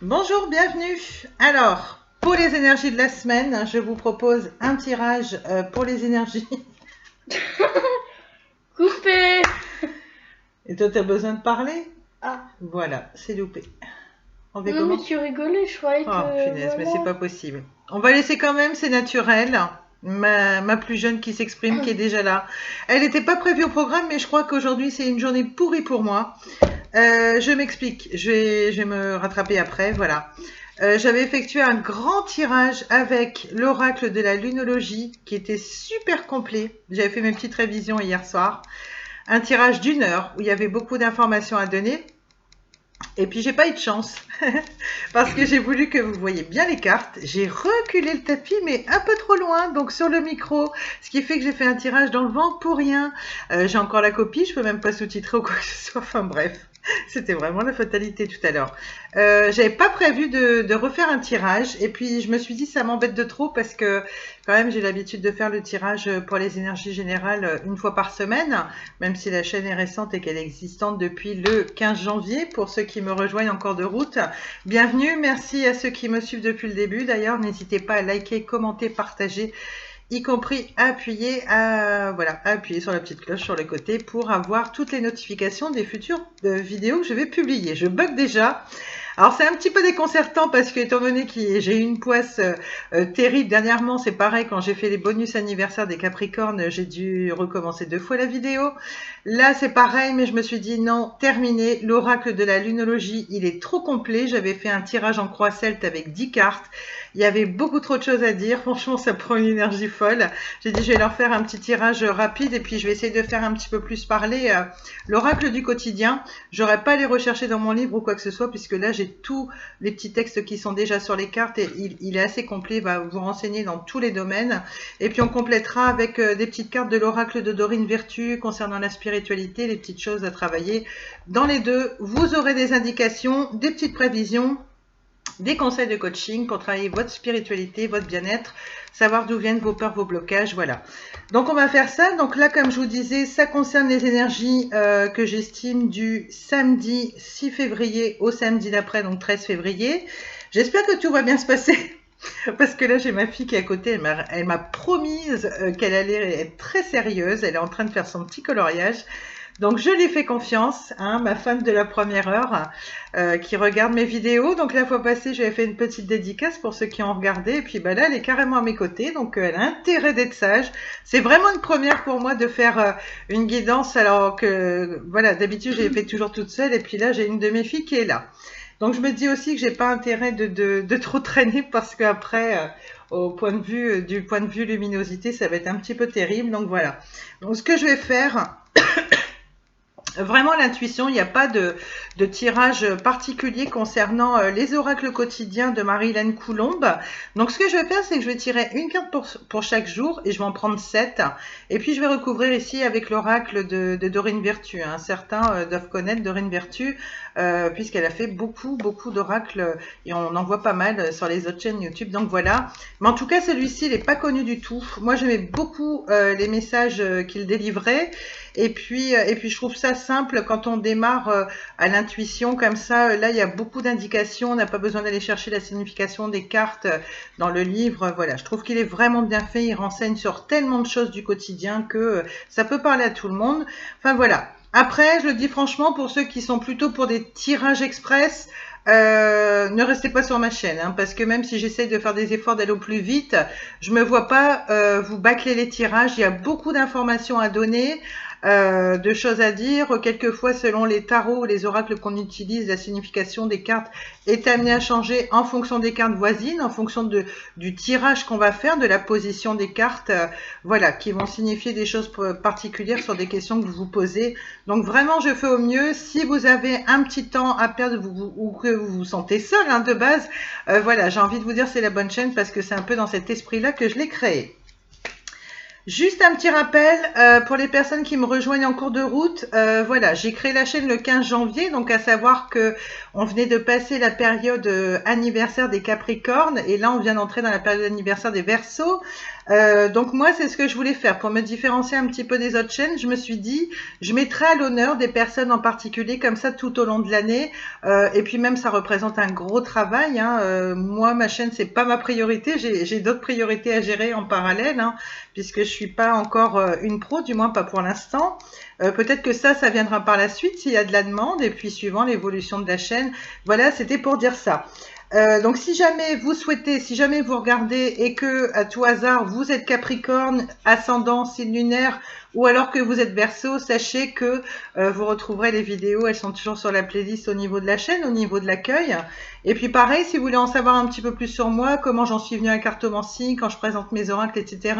Bonjour, bienvenue. Alors, pour les énergies de la semaine, je vous propose un tirage pour les énergies. Coupé. Et toi, tu as besoin de parler? Ah, Voilà, c'est loupé. On fait non mais comment? tu rigolais, je croyais Oh, que punaise, mais c'est voilà. pas possible. On va laisser quand même, c'est naturel. Ma plus jeune qui s'exprime, qui est déjà là. Elle n'était pas prévue au programme, mais je crois qu'aujourd'hui, c'est une journée pourrie pour moi. Je m'explique, je vais me rattraper après, voilà. J'avais effectué un grand tirage avec l'oracle de la lunologie qui était super complet. J'avais fait mes petites révisions hier soir. Un tirage d'1 heure où il y avait beaucoup d'informations à donner. Et puis j'ai pas eu de chance parce que j'ai voulu que vous voyez bien les cartes. J'ai reculé le tapis mais un peu trop loin, donc sur le micro, ce qui fait que j'ai fait un tirage dans le vent pour rien. J'ai encore la copie, je peux même pas sous-titrer ou quoi que ce soit. Enfin bref, c'était vraiment la fatalité tout à l'heure. J'avais pas prévu de refaire un tirage et puis je me suis dit ça m'embête de trop parce que quand même j'ai l'habitude de faire le tirage pour les énergies générales une fois par semaine, même si la chaîne est récente et qu'elle est existante depuis le 15 janvier. Pour ceux qui me rejoignent encore de route, bienvenue, merci à ceux qui me suivent depuis le début. D'ailleurs, n'hésitez pas à liker, commenter, partager, y compris appuyer sur la petite cloche sur le côté pour avoir toutes les notifications des futures vidéos que je vais publier. Je bug déjà. Alors c'est un petit peu déconcertant parce que étant donné que j'ai eu une poisse terrible dernièrement, c'est pareil quand j'ai fait les bonus anniversaires des Capricornes, j'ai dû recommencer 2 fois la vidéo. Là c'est pareil, mais je me suis dit non, terminé, l'oracle de la lunologie, il est trop complet. J'avais fait un tirage en croix celte avec 10 cartes. Il y avait beaucoup trop de choses à dire, franchement ça prend une énergie folle. J'ai dit je vais leur faire un petit tirage rapide et puis je vais essayer de faire un petit peu plus parler l'oracle du quotidien. J'aurais pas à les rechercher dans mon livre ou quoi que ce soit puisque là j'ai tous les petits textes qui sont déjà sur les cartes et il est assez complet, il va vous renseigner dans tous les domaines. Et puis on complétera avec des petites cartes de l'oracle de Dorine Virtue concernant la spiritualité, les petites choses à travailler. Dans les deux, vous aurez des indications, des petites prévisions, des conseils de coaching pour travailler votre spiritualité, votre bien-être, savoir d'où viennent vos peurs, vos blocages, voilà. Donc on va faire ça. Donc là, comme je vous disais, ça concerne les énergies que j'estime du samedi 6 février au samedi d'après, donc 13 février. J'espère que tout va bien se passer. Parce que là, j'ai ma fille qui est à côté, elle m'a promise qu'elle allait être très sérieuse. Elle est en train de faire son petit coloriage. Donc je lui fais confiance, hein, ma fan de la première heure qui regarde mes vidéos. Donc la fois passée, j'avais fait une petite dédicace pour ceux qui ont regardé. Et puis bah, là, elle est carrément à mes côtés. Donc elle a intérêt d'être sage. C'est vraiment une première pour moi de faire une guidance alors que voilà, d'habitude, j'ai fait toujours toute seule. Et puis là, j'ai une de mes filles qui est là. Donc je me dis aussi que j'ai pas intérêt de trop traîner parce qu'après, au point de vue du point de vue luminosité, ça va être un petit peu terrible. Donc voilà. Donc ce que je vais faire, vraiment l'intuition, il n'y a pas de tirage particulier concernant les oracles quotidiens de Marie-Hélène Coulombe. Donc ce que je vais faire, c'est que je vais tirer une carte pour chaque jour et je vais en prendre 7. Et puis je vais recouvrir ici avec l'oracle de Dorine Virtue. Hein. Certains doivent connaître Dorine Virtue puisqu'elle a fait beaucoup d'oracles et on en voit pas mal sur les autres chaînes YouTube. Donc voilà. Mais en tout cas, celui-ci, il n'est pas connu du tout. Moi, j'aimais beaucoup les messages qu'il délivrait. Et puis je trouve ça simple quand on démarre à l'intuition comme ça. Là, il y a beaucoup d'indications. On n'a pas besoin d'aller chercher la signification des cartes dans le livre. Voilà, je trouve qu'il est vraiment bien fait. Il renseigne sur tellement de choses du quotidien que ça peut parler à tout le monde. Enfin voilà. Après, je le dis franchement, pour ceux qui sont plutôt pour des tirages express, ne restez pas sur ma chaîne, hein, parce que même si j'essaye de faire des efforts d'aller au plus vite, je me vois pas vous bâcler les tirages. Il y a beaucoup d'informations à donner, de choses à dire. Quelquefois, selon les tarots ou les oracles qu'on utilise, la signification des cartes est amenée à changer en fonction des cartes voisines, en fonction du tirage qu'on va faire, de la position des cartes, voilà, qui vont signifier des choses particulières sur des questions que vous vous posez. Donc vraiment, je fais au mieux. Si vous avez un petit temps à perdre ou que vous vous sentez seul hein, de base, voilà, j'ai envie de vous dire c'est la bonne chaîne parce que c'est un peu dans cet esprit-là que je l'ai créée. Juste un petit rappel pour les personnes qui me rejoignent en cours de route. Voilà, j'ai créé la chaîne le 15 janvier, donc à savoir que on venait de passer la période anniversaire des Capricornes et là on vient d'entrer dans la période anniversaire des Verseaux. Donc moi, c'est ce que je voulais faire pour me différencier un petit peu des autres chaînes. Je me suis dit, je mettrai à l'honneur des personnes en particulier comme ça tout au long de l'année. Et puis même, ça représente un gros travail, hein. Moi, ma chaîne, c'est pas ma priorité. J'ai d'autres priorités à gérer en parallèle, hein, puisque je suis pas encore une pro, du moins pas pour l'instant. Peut-être que ça viendra par la suite s'il y a de la demande et puis suivant l'évolution de la chaîne. Voilà, c'était pour dire ça. Donc si jamais vous souhaitez, si jamais vous regardez et que à tout hasard vous êtes Capricorne, ascendant, signe lunaire ou alors que vous êtes Verseau, sachez que vous retrouverez les vidéos, elles sont toujours sur la playlist au niveau de la chaîne, au niveau de l'accueil. Et puis pareil, si vous voulez en savoir un petit peu plus sur moi, comment j'en suis venue à cartomancie, quand je présente mes oracles, etc.,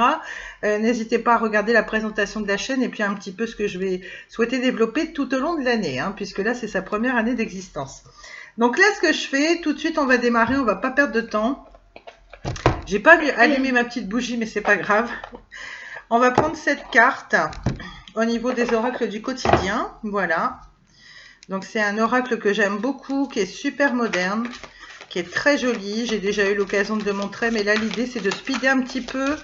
n'hésitez pas à regarder la présentation de la chaîne et puis un petit peu ce que je vais souhaiter développer tout au long de l'année, hein, puisque là c'est sa première année d'existence. Donc là, ce que je fais, tout de suite, on va démarrer, on va pas perdre de temps. J'ai pas allumé ma petite bougie, mais c'est pas grave. On va prendre cette carte au niveau des oracles du quotidien. Voilà. Donc c'est un oracle que j'aime beaucoup, qui est super moderne, qui est très joli. J'ai déjà eu l'occasion de le montrer, mais là, l'idée, c'est de speeder un petit peu,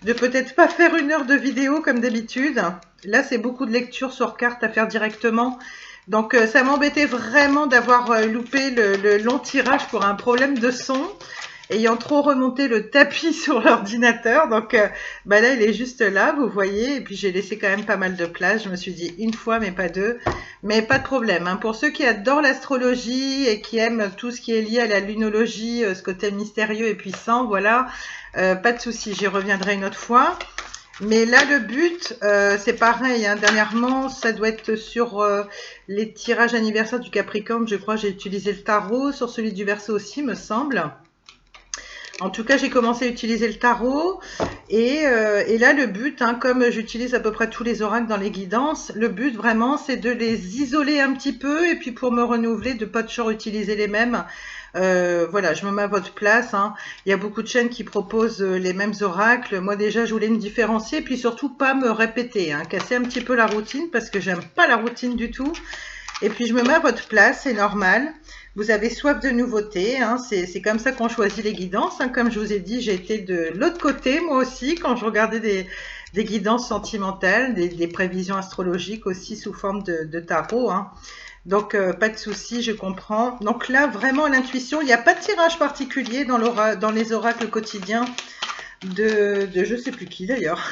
de peut-être pas faire 1 heure de vidéo comme d'habitude. Là, c'est beaucoup de lecture sur carte à faire directement. Donc ça m'embêtait vraiment d'avoir loupé le long tirage pour un problème de son, ayant trop remonté le tapis sur l'ordinateur. Donc là il est juste là, vous voyez, et puis j'ai laissé quand même pas mal de place. Je me suis dit une fois mais pas deux, mais pas de problème, hein. Pour ceux qui adorent l'astrologie et qui aiment tout ce qui est lié à la lunologie, ce côté mystérieux et puissant, voilà, pas de souci, j'y reviendrai une autre fois. Mais là, le but, c'est pareil, hein. Dernièrement, ça doit être sur les tirages anniversaires du Capricorne. Je crois j'ai utilisé le tarot, sur celui du Verseau aussi, me semble. En tout cas, j'ai commencé à utiliser le tarot. Et là, le but, hein, comme j'utilise à peu près tous les oracles dans les guidances, le but vraiment, c'est de les isoler un petit peu. Et puis pour me renouveler, de pas toujours utiliser les mêmes. Voilà, je me mets à votre place, hein. Il y a beaucoup de chaînes qui proposent les mêmes oracles. Moi déjà, je voulais me différencier, puis surtout pas me répéter, hein, casser un petit peu la routine parce que j'aime pas la routine du tout. Et puis je me mets à votre place, c'est normal. Vous avez soif de nouveautés, hein, c'est comme ça qu'on choisit les guidances, hein. Comme je vous ai dit, j'ai été de l'autre côté, moi aussi, quand je regardais des guidances sentimentales, des prévisions astrologiques aussi sous forme de tarot, hein. Donc, pas de souci, je comprends. Donc là, vraiment, l'intuition, il n'y a pas de tirage particulier dans les oracles quotidiens de je sais plus qui d'ailleurs,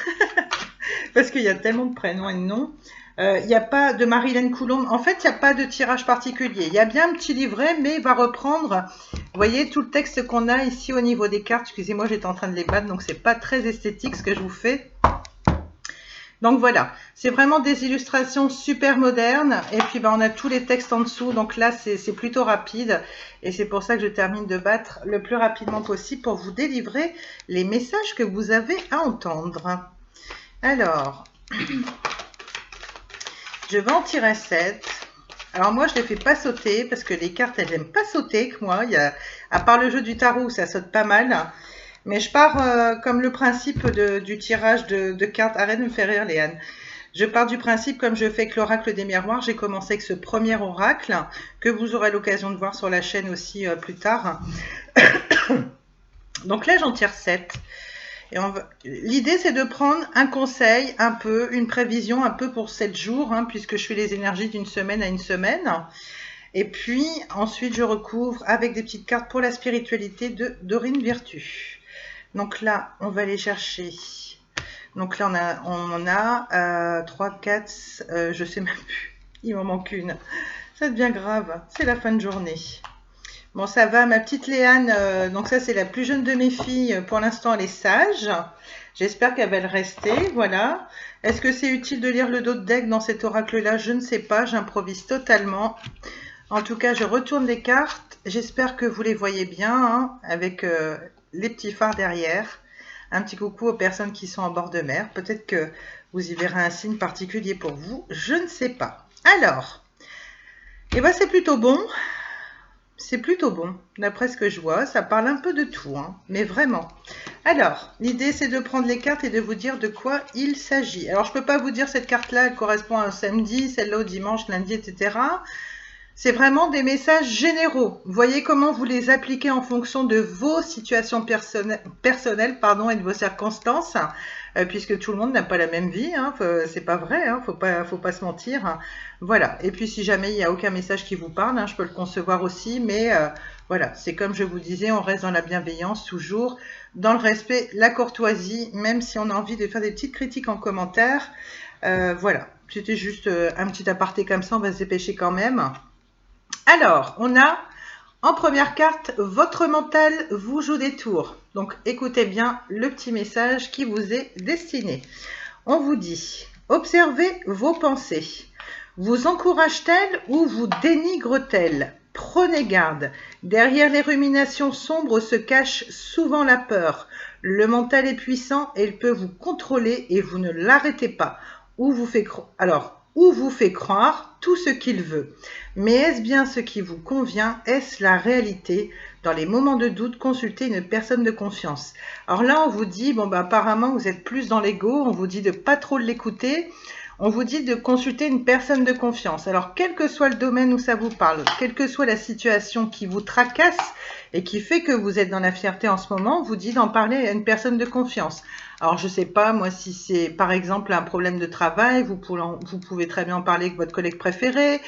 parce qu'il y a tellement de prénoms et de noms. Il n'y a pas de Marilyn Coulomb. En fait, il n'y a pas de tirage particulier. Il y a bien un petit livret, mais il va reprendre, vous voyez, tout le texte qu'on a ici au niveau des cartes. Excusez-moi, j'étais en train de les battre, donc c'est pas très esthétique ce que je vous fais. Donc voilà, c'est vraiment des illustrations super modernes. Et puis on a tous les textes en dessous. Donc là, c'est plutôt rapide. Et c'est pour ça que je termine de battre le plus rapidement possible pour vous délivrer les messages que vous avez à entendre. Alors, je vais en tirer 7. Alors moi, je ne les fais pas sauter parce que les cartes, elles n'aiment pas sauter que moi. À part le jeu du tarot, ça saute pas mal. Mais je pars comme le principe du tirage de cartes. Arrête de me faire rire, Léane. Je pars du principe, comme je fais avec l'oracle des miroirs, j'ai commencé avec ce premier oracle, que vous aurez l'occasion de voir sur la chaîne aussi plus tard. Donc là, j'en tire 7. L'idée, c'est de prendre un conseil, un peu, une prévision, un peu pour 7 jours, hein, puisque je fais les énergies d'une semaine à une semaine. Et puis, ensuite, je recouvre avec des petites cartes pour la spiritualité de Dorine Virtue. Donc là, on va aller chercher. Donc là, on a 3, 4, je sais même plus. Il m'en manque une. Ça devient grave. C'est la fin de journée. Bon, ça va, ma petite Léane. Donc ça, c'est la plus jeune de mes filles. Pour l'instant, elle est sage. J'espère qu'elle va le rester. Voilà. Est-ce que c'est utile de lire le dos de deck dans cet oracle-là? Je ne sais pas. J'improvise totalement. En tout cas, je retourne les cartes. J'espère que vous les voyez bien, hein, avec les petits phares derrière. Un petit coucou aux personnes qui sont en bord de mer. Peut-être que vous y verrez un signe particulier pour vous. Je ne sais pas. Alors, eh ben, c'est plutôt bon. C'est plutôt bon. D'après ce que je vois, ça parle un peu de tout, hein, mais vraiment. Alors, l'idée, c'est de prendre les cartes et de vous dire de quoi il s'agit. Alors, je ne peux pas vous dire cette carte-là, elle correspond à un samedi, celle-là au dimanche, lundi, etc. c'est vraiment des messages généraux. Voyez comment vous les appliquez en fonction de vos situations personnelles et de vos circonstances, puisque tout le monde n'a pas la même vie, hein, c'est pas vrai, hein, faut pas se mentir. Hein. Voilà. Et puis si jamais il n'y a aucun message qui vous parle, hein, je peux le concevoir aussi, mais voilà, c'est comme je vous disais, on reste dans la bienveillance toujours, dans le respect, la courtoisie, même si on a envie de faire des petites critiques en commentaire. Voilà, c'était juste un petit aparté comme ça, on va se dépêcher quand même. Alors, on a en première carte, votre mental vous joue des tours. Donc, écoutez bien le petit message qui vous est destiné. On vous dit, observez vos pensées. Vous encourage-t-elle ou vous dénigre-t-elle? Prenez garde. Derrière les ruminations sombres se cache souvent la peur. Le mental est puissant et il peut vous contrôler et vous ne l'arrêtez pas. Ou vous fait croire tout ce qu'il veut. Mais est-ce bien ce qui vous convient? Est-ce la réalité? Dans les moments de doute, consultez une personne de confiance. Alors là, on vous dit, apparemment, vous êtes plus dans l'ego, on vous dit de pas trop l'écouter, on vous dit de consulter une personne de confiance. Alors, quel que soit le domaine où ça vous parle, quelle que soit la situation qui vous tracasse et qui fait que vous êtes dans la fierté en ce moment, on vous dit d'en parler à une personne de confiance. Alors, je sais pas, moi, si c'est par exemple un problème de travail, vous pouvez très bien en parler avec votre collègue préféré.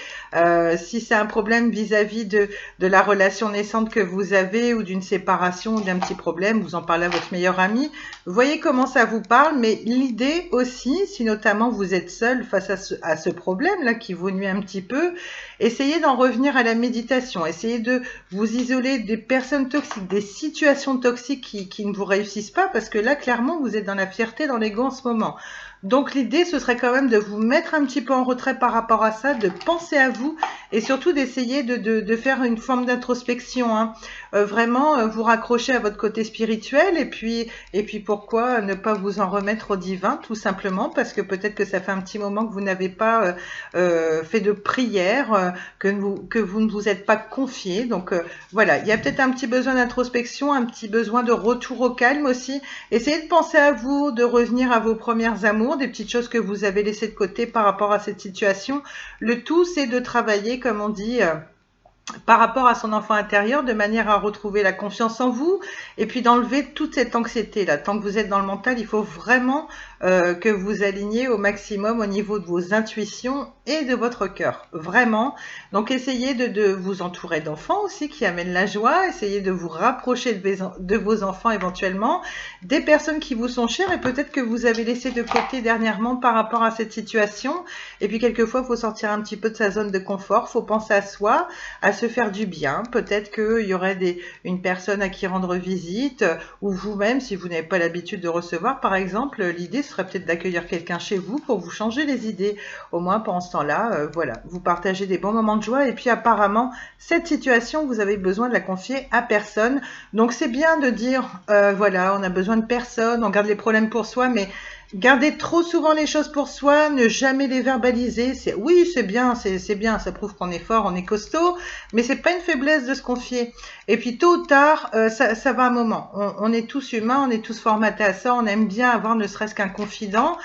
Si c'est un problème vis-à-vis de la relation naissante que vous avez ou d'une séparation ou d'un petit problème, vous en parlez à votre meilleur ami. Vous voyez comment ça vous parle, mais l'idée aussi, si notamment vous êtes seul face à ce problème-là qui vous nuit un petit peu, essayez d'en revenir à la méditation. Essayez de vous isoler des personnes toxiques, des situations toxiques qui ne vous réussissent pas, parce que là, clairement, vous êtes dans la fierté, dans l'ego en ce moment. Donc l'idée, ce serait quand même de vous mettre un petit peu en retrait par rapport à ça, de penser à vous et surtout d'essayer de faire une forme d'introspection. Hein. Vraiment, vous raccrocher à votre côté spirituel et puis pourquoi ne pas vous en remettre au divin, tout simplement, parce que peut-être que ça fait un petit moment que vous n'avez pas fait de prière, que vous ne vous êtes pas confié. Donc voilà, il y a peut-être un petit besoin d'introspection, un petit besoin de retour au calme aussi. Essayez de penser à vous, de revenir à vos premières amours, des petites choses que vous avez laissées de côté par rapport à cette situation. Le tout, c'est de travailler, comme on dit, par rapport à son enfant intérieur, de manière à retrouver la confiance en vous et puis d'enlever toute cette anxiété-là. Tant que vous êtes dans le mental, il faut vraiment que vous aligniez au maximum au niveau de vos intuitions et de votre cœur. Vraiment. Donc, essayez de vous entourer d'enfants aussi qui amènent la joie. Essayez de vous rapprocher de vos enfants éventuellement, des personnes qui vous sont chères et peut-être que vous avez laissé de côté dernièrement par rapport à cette situation. Et puis, quelquefois, il faut sortir un petit peu de sa zone de confort. Il faut penser à soi, à se faire du bien. Peut-être qu'il y aurait une personne à qui rendre visite ou vous-même, si vous n'avez pas l'habitude de recevoir, par exemple, l'idée serait peut-être d'accueillir quelqu'un chez vous pour vous changer les idées. Au moins, pendant ce temps-là, voilà, vous partagez des bons moments de joie et puis apparemment, cette situation, vous avez besoin de la confier à personne. Donc, c'est bien de dire, voilà, on a besoin de personne, on garde les problèmes pour soi, mais garder trop souvent les choses pour soi, ne jamais les verbaliser, oui, c'est bien, ça prouve qu'on est fort, on est costaud, mais c'est pas une faiblesse de se confier. Et puis tôt ou tard, ça va un moment. On est tous humains, on est tous formatés à ça, on aime bien avoir ne serait-ce qu'un confident.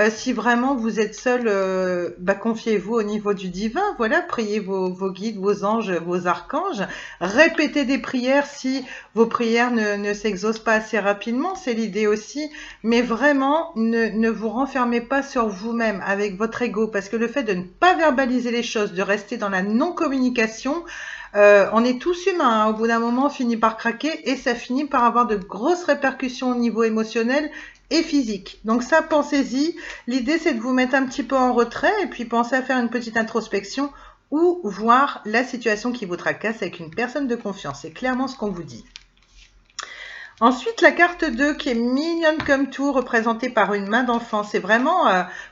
Si vraiment vous êtes seul, confiez-vous au niveau du divin, voilà, priez vos guides, vos anges, vos archanges, répétez des prières si vos prières ne s'exaucent pas assez rapidement, c'est l'idée aussi, mais vraiment, ne vous renfermez pas sur vous-même avec votre ego, parce que le fait de ne pas verbaliser les choses, de rester dans la non-communication, on est tous humains, hein. Au bout d'un moment, on finit par craquer et ça finit par avoir de grosses répercussions au niveau émotionnel et physique. Donc ça, pensez-y. L'idée, c'est de vous mettre un petit peu en retrait et puis pensez à faire une petite introspection ou voir la situation qui vous tracasse avec une personne de confiance. C'est clairement ce qu'on vous dit. Ensuite, la carte 2 qui est mignonne comme tout, représentée par une main d'enfant. C'est vraiment,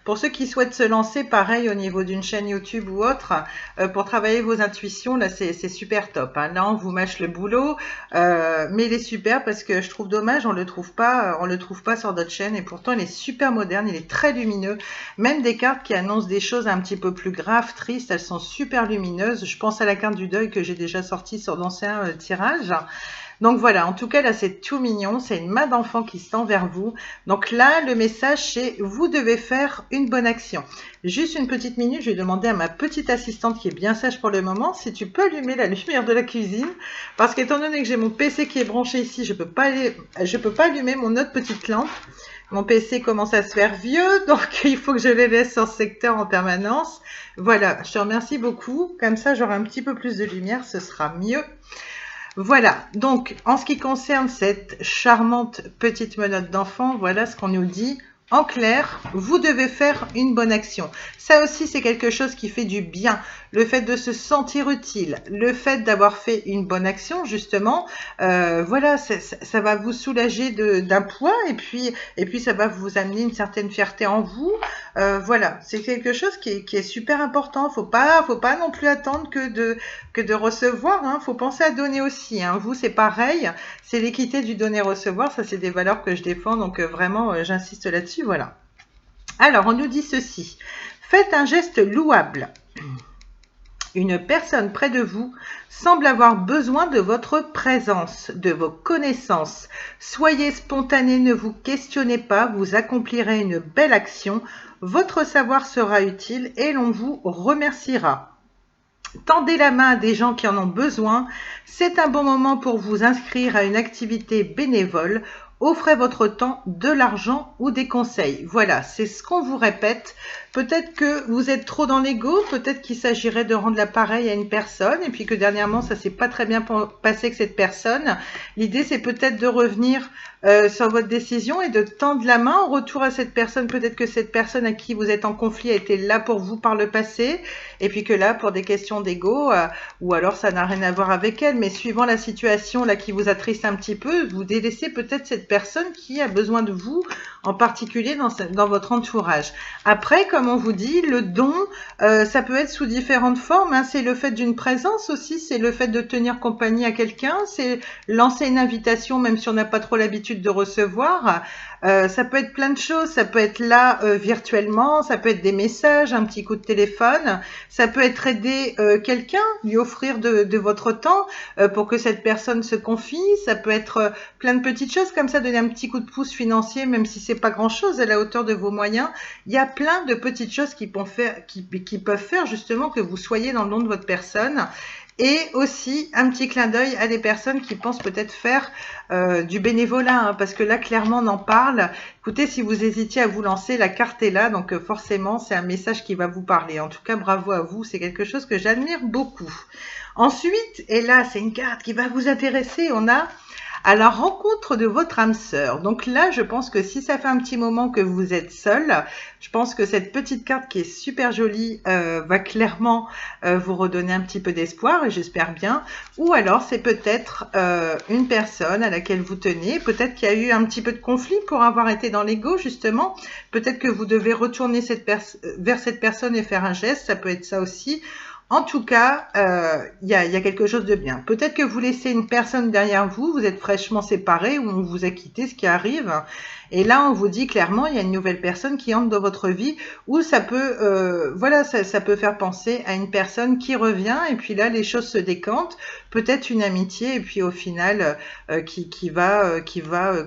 pour ceux qui souhaitent se lancer, pareil, au niveau d'une chaîne YouTube ou autre, pour travailler vos intuitions, là, c'est super top. Hein. Là, on vous mâche le boulot, mais il est super parce que je trouve dommage, on le trouve pas sur d'autres chaînes et pourtant, il est super moderne, il est très lumineux. Même des cartes qui annoncent des choses un petit peu plus graves, tristes, elles sont super lumineuses. Je pense à la carte du deuil que j'ai déjà sortie sur d'anciens tirages. Donc voilà, en tout cas là c'est tout mignon, c'est une main d'enfant qui se tend vers vous. Donc là le message c'est vous devez faire une bonne action. Juste une petite minute, je vais demander à ma petite assistante qui est bien sage pour le moment si tu peux allumer la lumière de la cuisine, parce qu'étant donné que j'ai mon PC qui est branché ici, je peux pas allumer mon autre petite lampe. Mon PC commence à se faire vieux, donc il faut que je les laisse en secteur en permanence. Voilà, je te remercie beaucoup. Comme ça, j'aurai un petit peu plus de lumière, ce sera mieux. Voilà, donc en ce qui concerne cette charmante petite menotte d'enfant, voilà ce qu'on nous dit. En clair, vous devez faire une bonne action. Ça aussi, c'est quelque chose qui fait du bien. Le fait de se sentir utile, le fait d'avoir fait une bonne action, justement, voilà, ça va vous soulager d'un poids et puis ça va vous amener une certaine fierté en vous. Voilà, c'est quelque chose qui est super important. Faut pas non plus attendre que de recevoir. Hein. Faut penser à donner aussi. Hein. Vous, c'est pareil. C'est l'équité du donner-recevoir. Ça, c'est des valeurs que je défends. Donc, vraiment, j'insiste là-dessus. Voilà. Alors, on nous dit ceci. Faites un geste louable. Une personne près de vous semble avoir besoin de votre présence, de vos connaissances. Soyez spontané, ne vous questionnez pas, vous accomplirez une belle action. Votre savoir sera utile et l'on vous remerciera. Tendez la main à des gens qui en ont besoin. C'est un bon moment pour vous inscrire à une activité bénévole. Offrez votre temps, de l'argent ou des conseils. Voilà, c'est ce qu'on vous répète. Peut-être que vous êtes trop dans l'ego, peut-être qu'il s'agirait de rendre l'appareil à une personne et puis que dernièrement ça s'est pas très bien passé avec cette personne. L'idée c'est peut-être de revenir sur votre décision et de tendre la main en retour à cette personne. Peut-être que cette personne à qui vous êtes en conflit a été là pour vous par le passé et puis que là pour des questions d'ego ou alors ça n'a rien à voir avec elle, mais suivant la situation là qui vous attriste un petit peu, vous délaissez peut-être cette personne qui a besoin de vous, en particulier dans votre entourage. Après, comme on vous dit, le don, ça peut être sous différentes formes. Hein. C'est le fait d'une présence aussi, c'est le fait de tenir compagnie à quelqu'un, c'est lancer une invitation même si on n'a pas trop l'habitude de recevoir. Ça peut être plein de choses, ça peut être là virtuellement, ça peut être des messages, un petit coup de téléphone, ça peut être aider quelqu'un, lui offrir de votre temps pour que cette personne se confie, ça peut être plein de petites choses comme ça, donner un petit coup de pouce financier, même si c'est pas grand chose à la hauteur de vos moyens. Il y a plein de petites choses qui peuvent faire justement que vous soyez dans le don de votre personne. Et aussi un petit clin d'œil à des personnes qui pensent peut-être faire du bénévolat, hein, parce que là clairement on en parle. Écoutez, si vous hésitiez à vous lancer, la carte est là, donc forcément c'est un message qui va vous parler. En tout cas, bravo à vous, c'est quelque chose que j'admire beaucoup. Ensuite, et là c'est une carte qui va vous intéresser, on a à la rencontre de votre âme sœur. Donc là, je pense que si ça fait un petit moment que vous êtes seul, je pense que cette petite carte qui est super jolie va clairement vous redonner un petit peu d'espoir, et j'espère bien. Ou alors, c'est peut-être une personne à laquelle vous tenez. Peut-être qu'il y a eu un petit peu de conflit pour avoir été dans l'ego, justement. Peut-être que vous devez retourner vers cette personne et faire un geste. Ça peut être ça aussi. En tout cas, il y a quelque chose de bien. Peut-être que vous laissez une personne derrière vous, vous êtes fraîchement séparés ou on vous a quitté, ce qui arrive. Et là, on vous dit clairement, il y a une nouvelle personne qui entre dans votre vie où ça peut, voilà, ça peut faire penser à une personne qui revient et puis là, les choses se décantent. Peut-être une amitié et puis au final, qui va,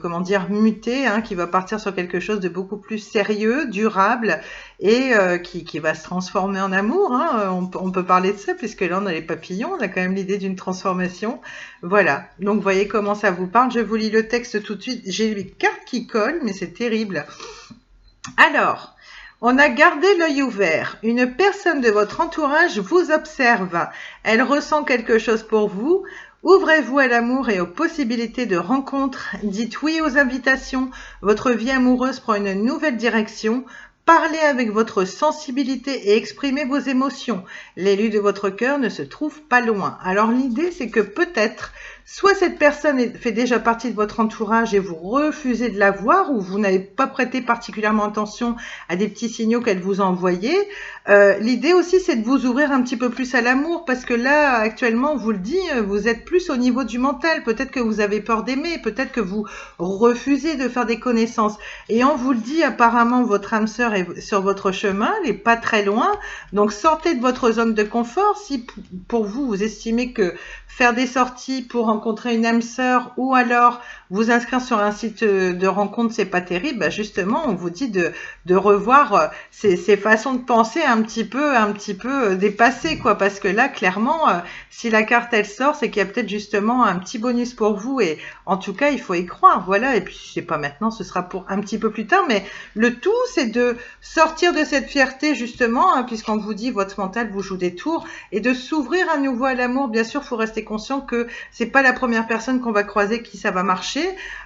comment dire, muter, hein, qui va partir sur quelque chose de beaucoup plus sérieux, durable et qui va se transformer en amour. Hein. On peut parler de ça puisque là, on a les papillons, on a quand même l'idée d'une transformation. Voilà, donc vous voyez comment ça vous parle. Je vous lis le texte tout de suite. J'ai les cartes qui collent, mais c'est terrible. Alors, on a gardé l'œil ouvert. Une personne de votre entourage vous observe. Elle ressent quelque chose pour vous. Ouvrez-vous à l'amour et aux possibilités de rencontres. Dites oui aux invitations. Votre vie amoureuse prend une nouvelle direction. Parlez avec votre sensibilité et exprimez vos émotions. L'élu de votre cœur ne se trouve pas loin. Alors l'idée, c'est que peut-être, soit cette personne fait déjà partie de votre entourage et vous refusez de la voir ou vous n'avez pas prêté particulièrement attention à des petits signaux qu'elle vous a envoyés. L'idée aussi, c'est de vous ouvrir un petit peu plus à l'amour parce que là, actuellement, on vous le dit, vous êtes plus au niveau du mental. Peut-être que vous avez peur d'aimer, peut-être que vous refusez de faire des connaissances. Et on vous le dit, apparemment, votre âme sœur est sur votre chemin, elle n'est pas très loin. Donc, sortez de votre zone de confort. Si pour vous, vous estimez que faire des sorties pour rencontrer rencontrer une âme sœur ou alors vous inscrire sur un site de rencontre, c'est pas terrible. Bah justement, on vous dit de revoir ces façons de penser un petit peu dépassées, quoi. Parce que là, clairement, si la carte elle sort, c'est qu'il y a peut-être justement un petit bonus pour vous. Et en tout cas, il faut y croire. Voilà. Et puis, je sais pas maintenant, ce sera pour un petit peu plus tard. Mais le tout, c'est de sortir de cette fierté, justement, hein, puisqu'on vous dit votre mental vous joue des tours, et de s'ouvrir à nouveau à l'amour. Bien sûr, faut rester conscient que c'est pas la première personne qu'on va croiser qui ça va marcher.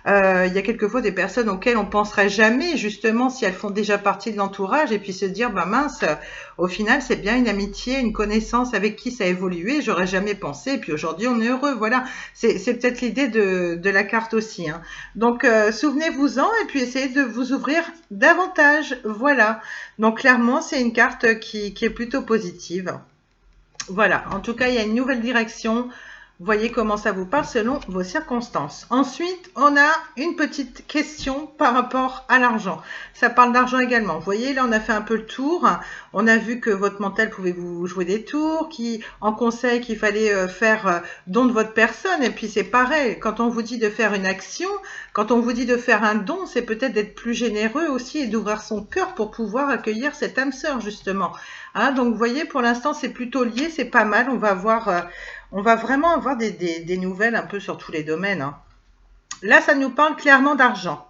Il y a quelquefois des personnes auxquelles on penserait jamais, justement, si elles font déjà partie de l'entourage, et puis se dire, bah mince, au final, c'est bien une amitié, une connaissance avec qui ça a évolué, j'aurais jamais pensé, et puis aujourd'hui, on est heureux. Voilà, c'est peut-être l'idée de la carte aussi, hein. Donc, souvenez-vous-en, et puis essayez de vous ouvrir davantage. Voilà, donc clairement, c'est une carte qui est plutôt positive. Voilà, en tout cas, il y a une nouvelle direction. Voyez comment ça vous parle selon vos circonstances. Ensuite, on a une petite question par rapport à l'argent. Ça parle d'argent également. Vous voyez, là, on a fait un peu le tour. On a vu que votre mental pouvait vous jouer des tours, en conseil qu'il fallait faire don de votre personne. Et puis, c'est pareil. Quand on vous dit de faire une action, quand on vous dit de faire un don, c'est peut-être d'être plus généreux aussi et d'ouvrir son cœur pour pouvoir accueillir cette âme sœur, justement. Hein, donc, vous voyez, pour l'instant, c'est plutôt lié. C'est pas mal. On va voir... on va vraiment avoir des nouvelles un peu sur tous les domaines, hein. Là, ça nous parle clairement d'argent.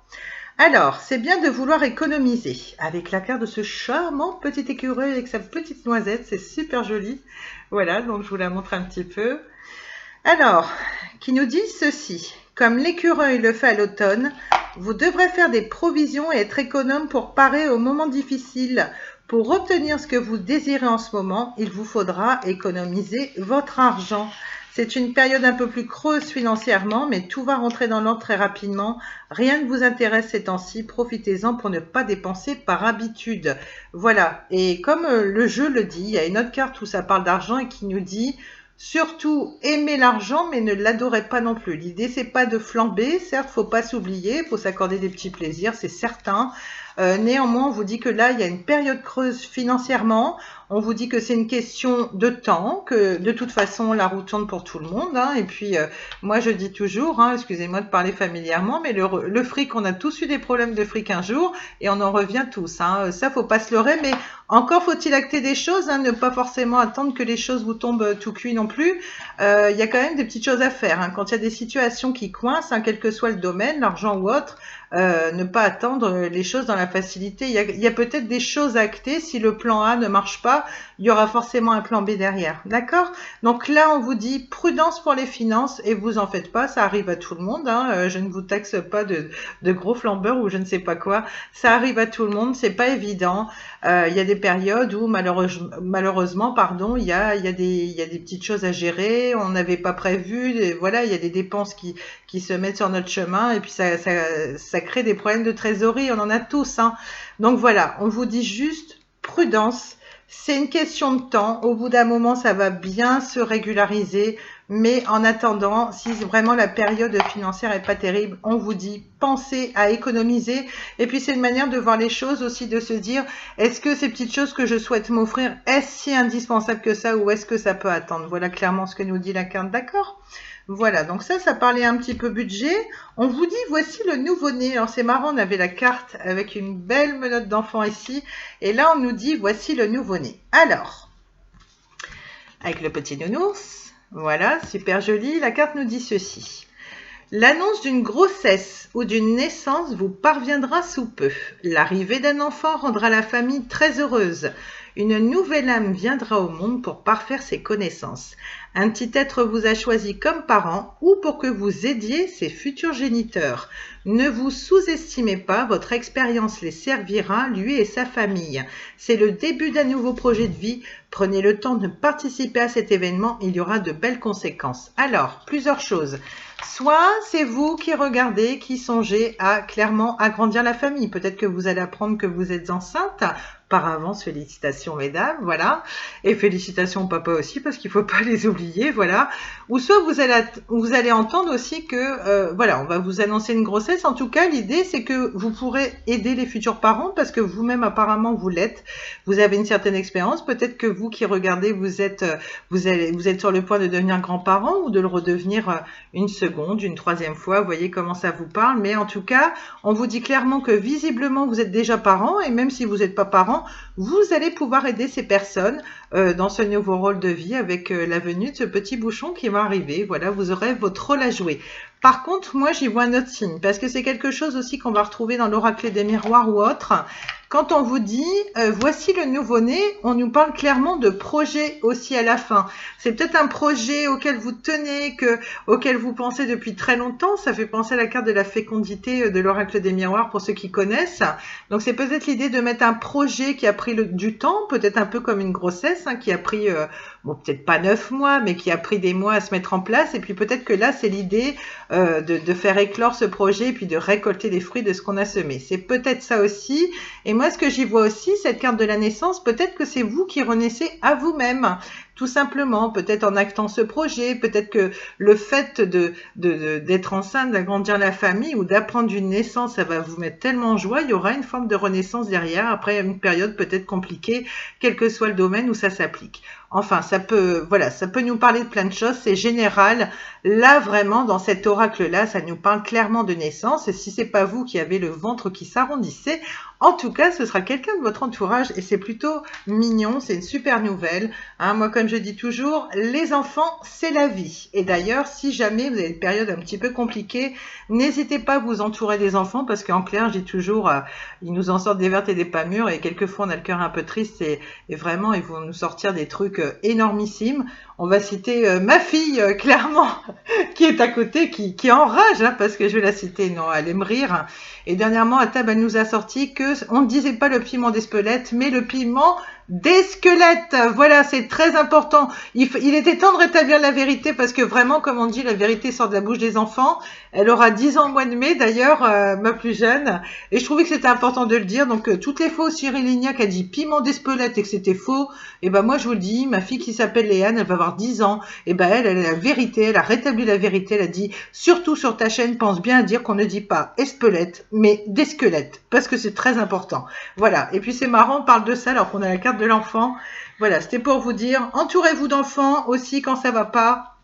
Alors, c'est bien de vouloir économiser. Avec la carte de ce charmant petit écureuil avec sa petite noisette, c'est super joli. Voilà, donc je vous la montre un petit peu. Alors, qui nous dit ceci. Comme l'écureuil le fait à l'automne, vous devrez faire des provisions et être économe pour parer aux moments difficiles. Pour obtenir ce que vous désirez en ce moment, il vous faudra économiser votre argent. C'est une période un peu plus creuse financièrement, mais tout va rentrer dans l'ordre très rapidement. Rien ne vous intéresse ces temps-ci, profitez-en pour ne pas dépenser par habitude. Voilà, et comme le jeu le dit, il y a une autre carte où ça parle d'argent et qui nous dit... Surtout, aimez l'argent, mais ne l'adorez pas non plus. L'idée, c'est pas de flamber. Certes, faut pas s'oublier, faut s'accorder des petits plaisirs, c'est certain. Néanmoins, on vous dit que là, il y a une période creuse financièrement. On vous dit que c'est une question de temps, que de toute façon, la roue tourne pour tout le monde, hein. Et puis, moi, je dis toujours, hein, excusez-moi de parler familièrement, mais le fric, on a tous eu des problèmes de fric un jour, et on en revient tous, hein. Ça, faut pas se leurrer, mais encore faut-il acter des choses, hein, ne pas forcément attendre que les choses vous tombent tout cuit non plus. Il y a quand même des petites choses à faire, hein. Quand il y a des situations qui coincent, hein, quel que soit le domaine, l'argent ou autre, ne pas attendre les choses dans la facilité. Il y a peut-être des choses à acter. Si le plan A ne marche pas, il y aura forcément un plan B derrière. D'accord? Donc là, on vous dit prudence pour les finances et vous en faites pas. Ça arrive à tout le monde, hein. Je ne vous taxe pas de gros flambeurs ou je ne sais pas quoi. Ça arrive à tout le monde. C'est pas évident. Il y a des périodes où malheureusement, pardon, il y a des petites choses à gérer. On n'avait pas prévu. Voilà, il y a des dépenses qui se mettent sur notre chemin et puis ça crée des problèmes de trésorerie. On en a tous, hein. Donc voilà, on vous dit juste prudence. C'est une question de temps. Au bout d'un moment, ça va bien se régulariser. Mais en attendant, si vraiment la période financière est pas terrible, on vous dit pensez à économiser. Et puis c'est une manière de voir les choses aussi, de se dire est-ce que ces petites choses que je souhaite m'offrir, est-ce si indispensable que ça ou est-ce que ça peut attendre? Voilà clairement ce que nous dit la carte, d'accord? Voilà, donc ça parlait un petit peu budget. On vous dit, voici le nouveau-né. Alors c'est marrant, on avait la carte avec une belle menotte d'enfant ici. Et là, on nous dit, voici le nouveau-né. Alors, avec le petit nounours, voilà, super joli. La carte nous dit ceci. L'annonce d'une grossesse ou d'une naissance vous parviendra sous peu. L'arrivée d'un enfant rendra la famille très heureuse. Une nouvelle âme viendra au monde pour parfaire ses connaissances. Un petit être vous a choisi comme parent ou pour que vous aidiez ses futurs géniteurs. Ne vous sous-estimez pas, votre expérience les servira, lui et sa famille. C'est le début d'un nouveau projet de vie. Prenez le temps de participer à cet événement, il y aura de belles conséquences. Alors, plusieurs choses. Soit c'est vous qui regardez, qui songez à clairement agrandir la famille. Peut-être que vous allez apprendre que vous êtes enceinte. par avance, félicitations mesdames, voilà. Et félicitations au papa aussi, parce qu'il ne faut pas les oublier, voilà. Ou soit vous allez entendre aussi que, voilà, on va vous annoncer une grossesse. En tout cas, l'idée, c'est que vous pourrez aider les futurs parents, parce que vous-même, apparemment, vous l'êtes. Vous avez une certaine expérience. Peut-être que vous qui regardez, vous êtes sur le point de devenir grand-parent ou de le redevenir une seconde, une troisième fois. Vous voyez comment ça vous parle. Mais en tout cas, on vous dit clairement que visiblement, vous êtes déjà parent. Et même si vous n'êtes pas parent, vous allez pouvoir aider ces personnes dans ce nouveau rôle de vie avec la venue de ce petit bouchon qui va arriver. Voilà, vous aurez votre rôle à jouer. Par contre, moi, j'y vois un autre signe, parce que c'est quelque chose aussi qu'on va retrouver dans l'oracle des miroirs ou autre. Quand on vous dit voici le nouveau-né, on nous parle clairement de projet aussi à la fin. C'est peut-être un projet auquel vous tenez, auquel vous pensez depuis très longtemps. Ça fait penser à la carte de la fécondité de l'oracle des miroirs pour ceux qui connaissent. Donc c'est peut-être l'idée de mettre un projet qui a pris du temps, peut-être un peu comme une grossesse, qui a pris, bon peut-être pas 9 mois, mais qui a pris des mois à se mettre en place. Et puis peut-être que là c'est l'idée de faire éclore ce projet et puis de récolter les fruits de ce qu'on a semé. C'est peut-être ça aussi. Et moi, ce que j'y vois aussi, cette carte de la naissance, peut-être que c'est vous qui renaissez à vous-même. Tout simplement, peut-être en actant ce projet, peut-être que le fait d'être enceinte, d'agrandir la famille ou d'apprendre une naissance, ça va vous mettre tellement en joie, il y aura une forme de renaissance derrière, après une période peut-être compliquée, quel que soit le domaine où ça s'applique. Enfin, ça peut nous parler de plein de choses, c'est général. Là, vraiment, dans cet oracle-là, ça nous parle clairement de naissance. Et si c'est pas vous qui avez le ventre qui s'arrondissait, en tout cas, ce sera quelqu'un de votre entourage et c'est plutôt mignon, c'est une super nouvelle. Moi, comme je dis toujours, les enfants, c'est la vie. Et d'ailleurs, si jamais vous avez une période un petit peu compliquée, n'hésitez pas à vous entourer des enfants parce qu'en clair, je dis toujours, ils nous en sortent des vertes et des pas mûres et quelquefois, on a le cœur un peu triste et vraiment, ils vont nous sortir des trucs énormissimes. On va citer ma fille, clairement, qui est à côté, qui enrage, parce que je vais la citer, non, elle aime rire. Et dernièrement, à table, elle nous a sorti que on ne disait pas le piment d'Espelette, mais le piment des squelettes. Voilà, c'est très important. Il était temps de rétablir la vérité parce que vraiment, comme on dit, la vérité sort de la bouche des enfants. Elle aura 10 ans au mois de mai, d'ailleurs, ma plus jeune. Et je trouvais que c'était important de le dire. Donc, toutes les fois où Cyril Lignac a dit piment d'Espelette et que c'était faux, et ben moi, je vous le dis, ma fille qui s'appelle Léane, elle va avoir 10 ans. Et ben elle a la vérité, elle a rétabli la vérité. Elle a dit, surtout sur ta chaîne, pense bien à dire qu'on ne dit pas Espelette, mais des squelettes. Parce que c'est très important. Voilà. Et puis, c'est marrant, on parle de ça alors qu'on a la carte de l'enfant. Voilà, c'était pour vous dire, entourez-vous d'enfants aussi quand ça va pas.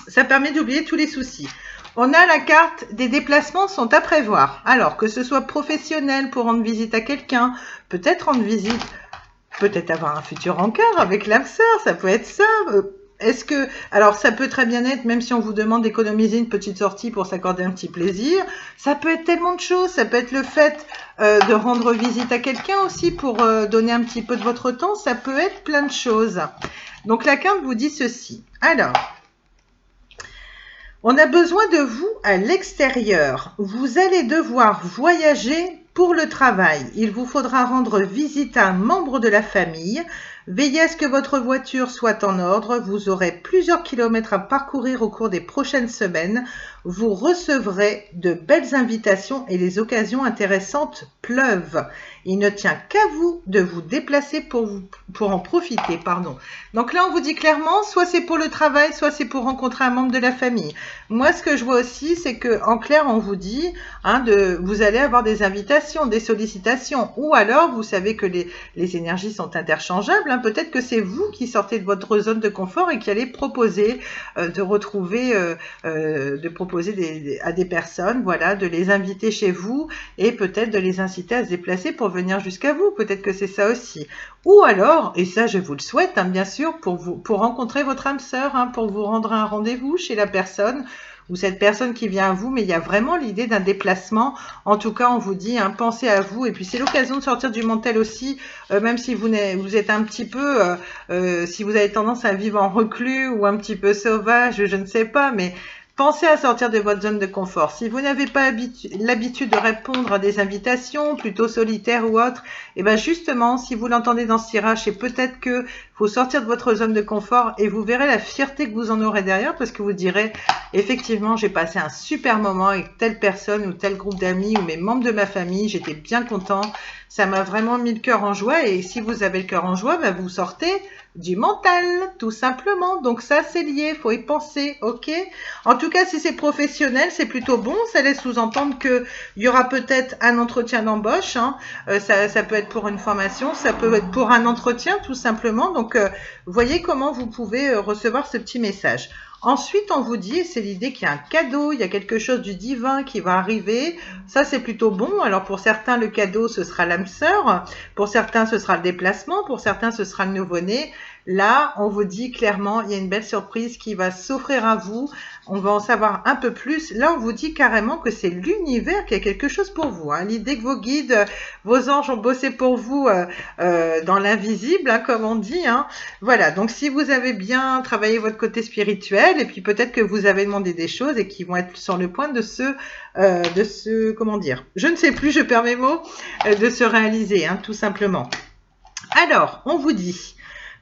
Ça permet d'oublier tous les soucis. On a la carte des déplacements sont à prévoir. Alors, que ce soit professionnel pour rendre visite à quelqu'un, peut-être rendre visite, peut-être avoir un futur en cœur avec l'âme sœur, ça peut être ça. Alors ça peut très bien être, même si on vous demande d'économiser une petite sortie pour s'accorder un petit plaisir, ça peut être tellement de choses, ça peut être le fait de rendre visite à quelqu'un aussi pour donner un petit peu de votre temps, ça peut être plein de choses. Donc la carte vous dit ceci. Alors, on a besoin de vous à l'extérieur. Vous allez devoir voyager pour le travail. Il vous faudra rendre visite à un membre de la famille. Veillez à ce que votre voiture soit en ordre. Vous aurez plusieurs kilomètres à parcourir au cours des prochaines semaines. Vous recevrez de belles invitations et les occasions intéressantes pleuvent. Il ne tient qu'à vous de vous déplacer pour en profiter. Donc là, on vous dit clairement, soit c'est pour le travail, soit c'est pour rencontrer un membre de la famille. Moi, ce que je vois aussi, c'est que en clair, on vous dit, vous allez avoir des invitations, des sollicitations, ou alors, vous savez que les énergies sont interchangeables. Peut-être que c'est vous qui sortez de votre zone de confort et qui allez proposer à des personnes, voilà, de les inviter chez vous et peut-être de les inciter à se déplacer pour venir jusqu'à vous. Peut-être que c'est ça aussi. Ou alors, et ça je vous le souhaite, bien sûr, pour rencontrer votre âme sœur, pour vous rendre un rendez-vous chez la personne ou cette personne qui vient à vous, mais il y a vraiment l'idée d'un déplacement. En tout cas, on vous dit, pensez à vous. Et puis, c'est l'occasion de sortir du mental aussi, même si vous êtes un petit peu, si vous avez tendance à vivre en reclus ou un petit peu sauvage, je ne sais pas, mais pensez à sortir de votre zone de confort. Si vous n'avez pas l'habitude de répondre à des invitations, plutôt solitaires ou autres, et bien justement, si vous l'entendez dans ce tirage, c'est peut-être que faut sortir de votre zone de confort et vous verrez la fierté que vous en aurez derrière parce que vous direz effectivement, j'ai passé un super moment avec telle personne ou tel groupe d'amis ou mes membres de ma famille, j'étais bien content, ça m'a vraiment mis le cœur en joie. Et si vous avez le cœur en joie, bah, vous sortez du mental, tout simplement. Donc ça, c'est lié, faut y penser, ok? En tout cas, si c'est professionnel, c'est plutôt bon. Ça laisse sous-entendre qu'il y aura peut-être un entretien d'embauche. Hein. Ça peut être pour une formation, ça peut être pour un entretien, tout simplement. Donc, voyez comment vous pouvez recevoir ce petit message. Ensuite, on vous dit, c'est l'idée qu'il y a un cadeau, il y a quelque chose du divin qui va arriver. Ça, c'est plutôt bon. Alors, pour certains, le cadeau, ce sera l'âme sœur. Pour certains, ce sera le déplacement. Pour certains, ce sera le nouveau-né. Là, on vous dit clairement, il y a une belle surprise qui va s'offrir à vous. On va en savoir un peu plus. Là, on vous dit carrément que c'est l'univers qui a quelque chose pour vous. Hein. L'idée que vos guides, vos anges ont bossé pour vous dans l'invisible, hein, comme on dit. Hein. Voilà, donc si vous avez bien travaillé votre côté spirituel, et puis peut-être que vous avez demandé des choses et qui vont être sur le point de comment dire, je ne sais plus, je perds mes mots, de se réaliser, hein, tout simplement. Alors, on vous dit...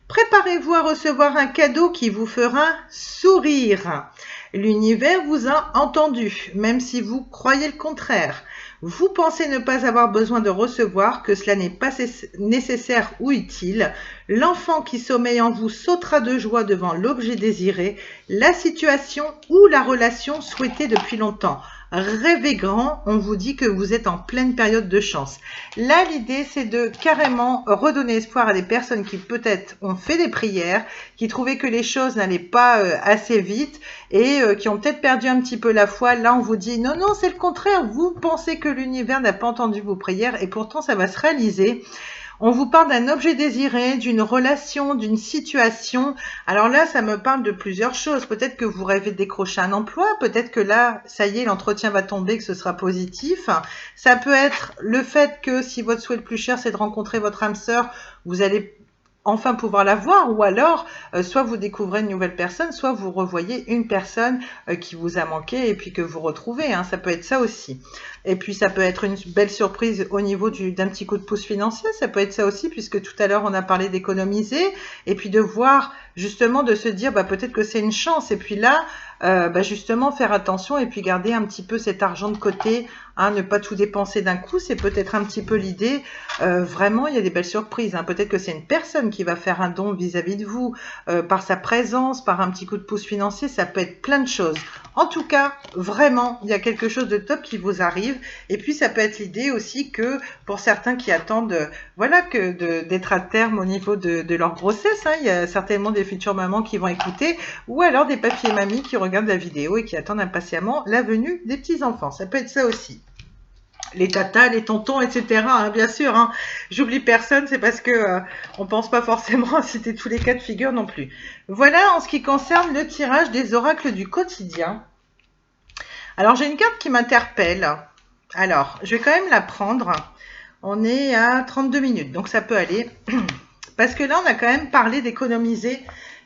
Préparez-vous à recevoir un cadeau qui vous fera sourire. L'univers vous a entendu, même si vous croyez le contraire. Vous pensez ne pas avoir besoin de recevoir, que cela n'est pas nécessaire ou utile. L'enfant qui sommeille en vous sautera de joie devant l'objet désiré, la situation ou la relation souhaitée depuis longtemps. Rêvez grand, on vous dit que vous êtes en pleine période de chance. Là, l'idée, c'est de carrément redonner espoir à des personnes qui peut-être ont fait des prières, qui trouvaient que les choses n'allaient pas assez vite et qui ont peut-être perdu un petit peu la foi. Là, on vous dit non, non, c'est le contraire. Vous pensez que l'univers n'a pas entendu vos prières et pourtant, ça va se réaliser. On vous parle d'un objet désiré, d'une relation, d'une situation. Alors là, ça me parle de plusieurs choses. Peut-être que vous rêvez de décrocher un emploi. Peut-être que là, ça y est, l'entretien va tomber, que ce sera positif. Ça peut être le fait que si votre souhait le plus cher, c'est de rencontrer votre âme sœur, vous allez enfin pouvoir la voir, ou alors soit vous découvrez une nouvelle personne, soit vous revoyez une personne qui vous a manqué et puis que vous retrouvez, hein, ça peut être ça aussi. Et puis ça peut être une belle surprise au niveau d'un petit coup de pouce financier, ça peut être ça aussi, puisque tout à l'heure on a parlé d'économiser, et puis de voir justement, de se dire bah, peut-être que c'est une chance, et puis là, bah, justement faire attention et puis garder un petit peu cet argent de côté, hein, ne pas tout dépenser d'un coup, c'est peut-être un petit peu l'idée. Vraiment, il y a des belles surprises, hein. Peut-être que c'est une personne qui va faire un don vis-à-vis de vous, par sa présence, par un petit coup de pouce financier, ça peut être plein de choses. En tout cas, vraiment, il y a quelque chose de top qui vous arrive. Et puis, ça peut être l'idée aussi que pour certains qui attendent, voilà, d'être à terme au niveau de leur grossesse, hein, il y a certainement des futures mamans qui vont écouter, ou alors des papiers mamies qui regardent la vidéo et qui attendent impatiemment la venue des petits-enfants. Ça peut être ça aussi. Les tatas, les tontons, etc. Hein, bien sûr, hein. J'oublie personne, c'est parce que on pense pas forcément à citer tous les cas de figure non plus. Voilà en ce qui concerne le tirage des oracles du quotidien. Alors j'ai une carte qui m'interpelle. Alors je vais quand même la prendre. On est à 32 minutes, donc ça peut aller. Parce que là on a quand même parlé d'économiser.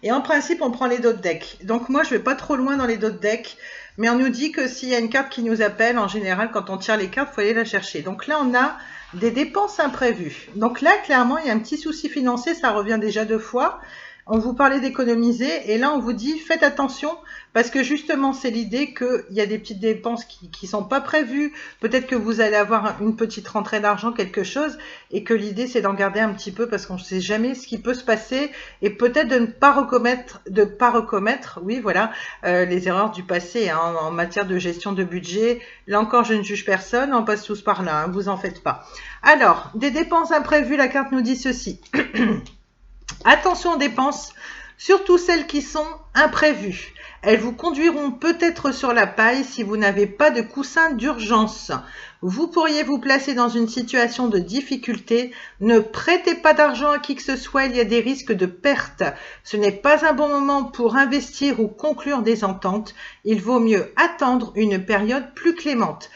Et en principe on prend les dos de deck. Donc moi je vais pas trop loin dans les dos de deck. Mais on nous dit que s'il y a une carte qui nous appelle, en général, quand on tire les cartes, il faut aller la chercher. Donc là, on a des dépenses imprévues. Donc là, clairement, il y a un petit souci financier, ça revient déjà 2 fois. On vous parlait d'économiser et là, on vous dit faites attention parce que justement, c'est l'idée qu'il y a des petites dépenses qui sont pas prévues. Peut-être que vous allez avoir une petite rentrée d'argent, quelque chose, et que l'idée, c'est d'en garder un petit peu parce qu'on ne sait jamais ce qui peut se passer et peut-être de ne pas recommettre, oui, voilà, les erreurs du passé hein, en matière de gestion de budget. Là encore, je ne juge personne, on passe tous par là, hein, vous en faites pas. Alors, des dépenses imprévues, la carte nous dit ceci. Attention aux dépenses, surtout celles qui sont imprévues. Elles vous conduiront peut-être sur la paille si vous n'avez pas de coussin d'urgence. Vous pourriez vous placer dans une situation de difficulté. Ne prêtez pas d'argent à qui que ce soit, il y a des risques de perte. Ce n'est pas un bon moment pour investir ou conclure des ententes. Il vaut mieux attendre une période plus clémente.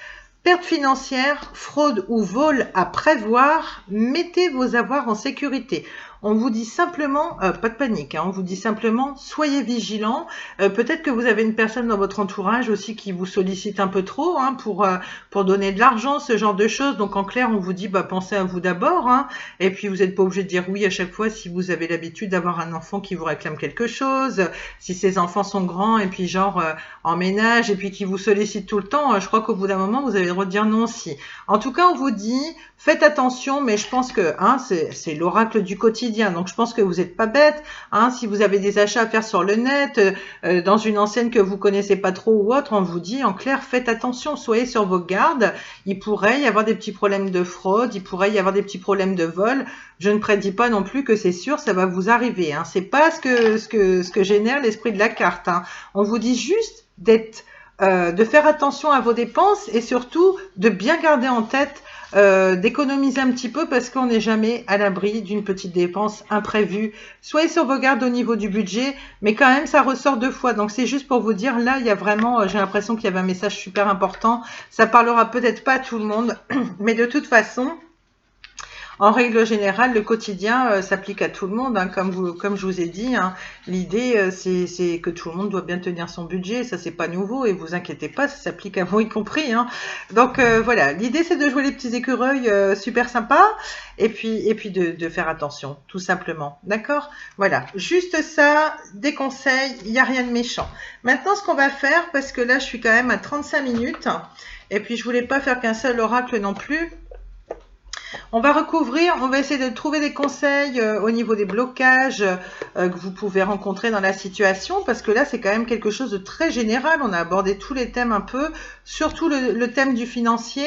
Perte financière, fraude ou vol à prévoir, mettez vos avoirs en sécurité. On vous dit simplement, pas de panique, hein, on vous dit simplement, soyez vigilants. Peut-être que vous avez une personne dans votre entourage aussi qui vous sollicite un peu trop hein, pour donner de l'argent, ce genre de choses. Donc en clair, on vous dit, bah, pensez à vous d'abord. Hein, et puis vous n'êtes pas obligé de dire oui à chaque fois si vous avez l'habitude d'avoir un enfant qui vous réclame quelque chose, si ces enfants sont grands et puis genre emménage et puis qui vous sollicite tout le temps. Je crois qu'au bout d'un moment, vous avez le droit de dire non aussi. En tout cas, on vous dit, faites attention, mais je pense que hein, c'est l'oracle du quotidien. Donc, je pense que vous n'êtes pas bête. Hein, si vous avez des achats à faire sur le net, dans une enseigne que vous connaissez pas trop ou autre, on vous dit en clair, faites attention, soyez sur vos gardes. Il pourrait y avoir des petits problèmes de fraude, il pourrait y avoir des petits problèmes de vol. Je ne prédis pas non plus que c'est sûr, ça va vous arriver. Hein. C'est pas ce que génère l'esprit de la carte. Hein. On vous dit juste de faire attention à vos dépenses et surtout de bien garder en tête d'économiser un petit peu parce qu'on n'est jamais à l'abri d'une petite dépense imprévue. Soyez sur vos gardes au niveau du budget, mais quand même ça ressort 2 fois. Donc c'est juste pour vous dire, là il y a vraiment, j'ai l'impression qu'il y avait un message super important. Ça parlera peut-être pas à tout le monde, mais de toute façon, en règle générale, le quotidien s'applique à tout le monde, hein, comme je vous ai dit. Hein. L'idée, c'est que tout le monde doit bien tenir son budget. Ça, c'est pas nouveau et vous inquiétez pas, ça s'applique à vous y compris. Hein. Donc voilà, l'idée, c'est de jouer les petits écureuils super sympas et puis de faire attention, tout simplement. D'accord? Voilà, juste ça, des conseils, il n'y a rien de méchant. Maintenant, ce qu'on va faire, parce que là, je suis quand même à 35 minutes et puis je voulais pas faire qu'un seul oracle non plus. On va recouvrir, on va essayer de trouver des conseils au niveau des blocages que vous pouvez rencontrer dans la situation, parce que là, c'est quand même quelque chose de très général. On a abordé tous les thèmes un peu, surtout le thème du financier.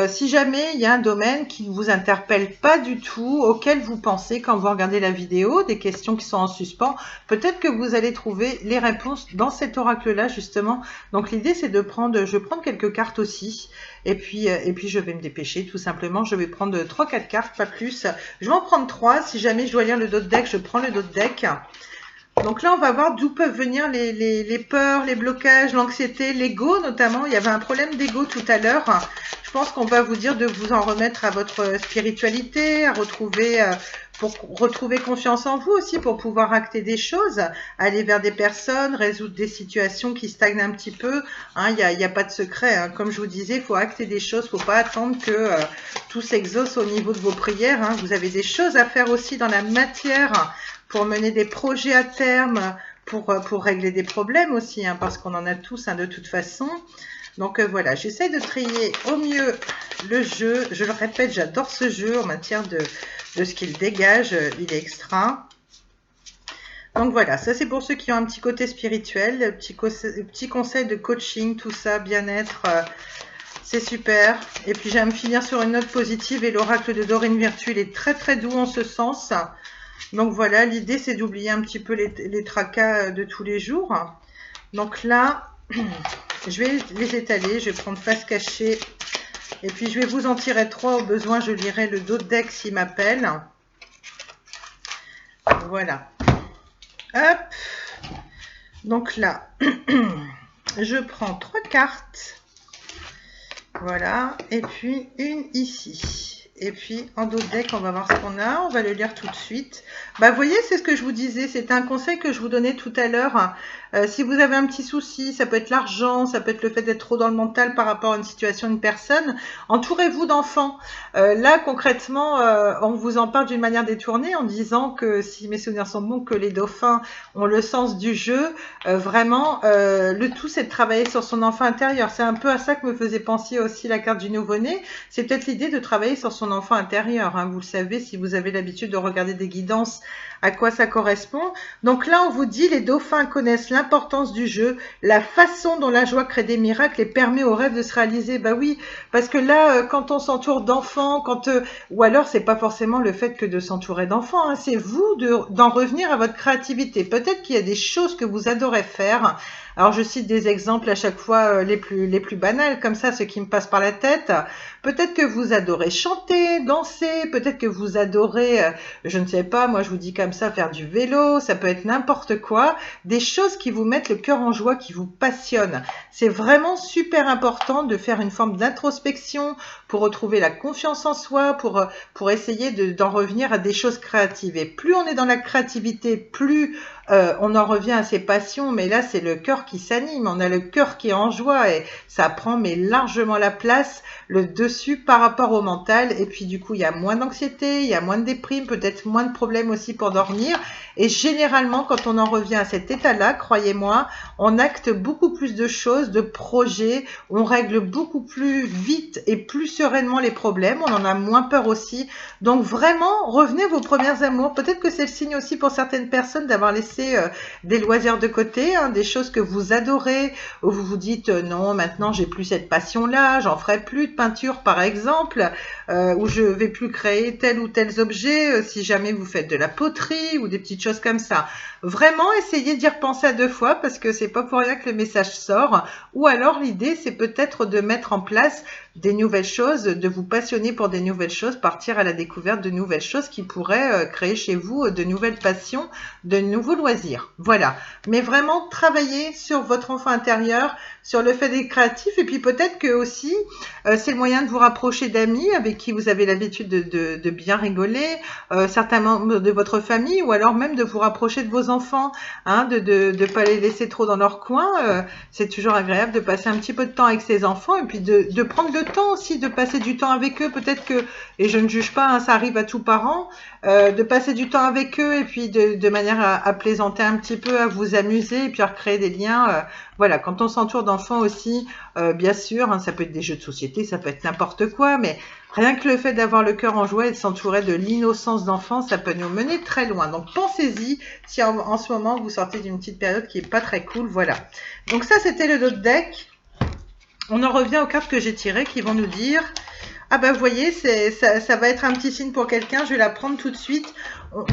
Si jamais il y a un domaine qui ne vous interpelle pas du tout, auquel vous pensez quand vous regardez la vidéo, des questions qui sont en suspens, peut-être que vous allez trouver les réponses dans cet oracle-là, justement. Donc, l'idée, c'est de prendre, je vais prendre quelques cartes aussi. Et puis je vais me dépêcher, tout simplement. Je vais prendre 3-4 cartes, pas plus. Je vais en prendre 3. Si jamais je dois lire le dos de deck, je prends le dos de deck. Donc là, on va voir d'où peuvent venir les peurs, les blocages, l'anxiété, l'ego notamment. Il y avait un problème d'ego tout à l'heure. Je pense qu'on va vous dire de vous en remettre à votre spiritualité, pour retrouver confiance en vous aussi, pour pouvoir acter des choses, aller vers des personnes, résoudre des situations qui stagnent un petit peu. Hein, il n'y a pas de secret. Hein. Comme je vous disais, il faut acter des choses. Il ne faut pas attendre que tout s'exauce au niveau de vos prières. Hein. Vous avez des choses à faire aussi dans la matière pour mener des projets à terme, pour régler des problèmes aussi, hein, parce qu'on en a tous hein, de toute façon. Donc voilà, j'essaie de trier au mieux le jeu. Je le répète, j'adore ce jeu en matière de ce qu'il dégage. Il est extra. Donc voilà, ça c'est pour ceux qui ont un petit côté spirituel, petit conseil de coaching, tout ça, bien-être. C'est super. Et puis j'aime finir sur une note positive et l'oracle de Dorine Virtue, il est très très doux en ce sens. Donc voilà, l'idée c'est d'oublier un petit peu les tracas de tous les jours. Donc là, je vais les étaler, je vais prendre face cachée. Et puis je vais vous en tirer 3 au besoin, je lirai le dos de deck s'il m'appelle. Voilà. Hop. Donc là, je prends 3 cartes. Voilà. Et puis une ici. Et puis, en dos de deck, on va voir ce qu'on a. On va le lire tout de suite. Bah, vous voyez, c'est ce que je vous disais. C'était un conseil que je vous donnais tout à l'heure. Si vous avez un petit souci, ça peut être l'argent, ça peut être le fait d'être trop dans le mental par rapport à une situation, une personne. Entourez-vous d'enfants. Là, concrètement, on vous en parle d'une manière détournée en disant que, si mes souvenirs sont bons, que les dauphins ont le sens du jeu. Vraiment, le tout, c'est de travailler sur son enfant intérieur. C'est un peu à ça que me faisait penser aussi la carte du nouveau-né. C'est peut-être l'idée de travailler sur son enfant intérieur. Hein. Vous le savez, si vous avez l'habitude de regarder des guidances, à quoi ça correspond. Donc là, on vous dit, les dauphins connaissent l'importance du jeu, la façon dont la joie crée des miracles et permet aux rêves de se réaliser. Bah oui, parce que là, quand on s'entoure d'enfants, ou alors c'est pas forcément le fait que de s'entourer d'enfants, hein, c'est vous d'en revenir à votre créativité. Peut-être qu'il y a des choses que vous adorez faire. Alors, je cite des exemples à chaque fois les plus banals, comme ça, ceux qui me passent par la tête. Peut-être que vous adorez chanter, danser, peut-être que vous adorez, je ne sais pas, moi je vous dis comme comme ça, faire du vélo, ça peut être n'importe quoi, des choses qui vous mettent le cœur en joie, qui vous passionnent. C'est vraiment super important de faire une forme d'introspection pour retrouver la confiance en soi, pour essayer d'en revenir à des choses créatives. Et plus on est dans la créativité, plus on en revient à ses passions, mais là c'est le cœur qui s'anime, on a le cœur qui est en joie et ça prend mais largement la place, le dessus par rapport au mental, et puis du coup il y a moins d'anxiété, il y a moins de déprime, peut-être moins de problèmes aussi pour dormir, et généralement quand on en revient à cet état-là, croyez-moi, on acte beaucoup plus de choses, de projets, on règle beaucoup plus vite et plus sereinement les problèmes, on en a moins peur aussi, donc vraiment revenez à vos premières amours, peut-être que c'est le signe aussi pour certaines personnes d'avoir laissé des loisirs de côté, hein, des choses que vous adorez, où vous vous dites non, maintenant j'ai plus cette passion-là, j'en ferai plus de peinture par exemple, où je vais plus créer tel ou tel objet, si jamais vous faites de la poterie ou des petites choses comme ça. Vraiment, essayez d'y repenser à 2 fois parce que c'est pas pour rien que le message sort. Ou alors l'idée, c'est peut-être de mettre en place des nouvelles choses, de vous passionner pour des nouvelles choses, partir à la découverte de nouvelles choses qui pourraient créer chez vous de nouvelles passions, de nouveaux loisirs. Voilà. Mais vraiment, travaillez sur votre enfant intérieur, sur le fait d'être créatif, et puis peut-être que aussi, c'est le moyen de vous rapprocher d'amis avec qui vous avez l'habitude de bien rigoler, certains membres de votre famille, ou alors même de vous rapprocher de vos enfants, hein, de pas les laisser trop dans leur coin. C'est toujours agréable de passer un petit peu de temps avec ses enfants, et puis de prendre le temps aussi de passer du temps avec eux. Peut-être que, et je ne juge pas, hein, ça arrive à tout parent, de passer du temps avec eux, et puis de manière à plaisanter un petit peu, à vous amuser, et puis à recréer des liens. Voilà, quand on s'entoure d'enfants aussi, bien sûr, hein, ça peut être des jeux de société, ça peut être n'importe quoi, mais rien que le fait d'avoir le cœur en joie et de s'entourer de l'innocence d'enfants, ça peut nous mener très loin. Donc pensez-y si en ce moment vous sortez d'une petite période qui est pas très cool. Voilà. Donc ça, c'était le dos de deck. On en revient aux cartes que j'ai tirées qui vont nous dire... Ah ben vous voyez, ça va être un petit signe pour quelqu'un, je vais la prendre tout de suite.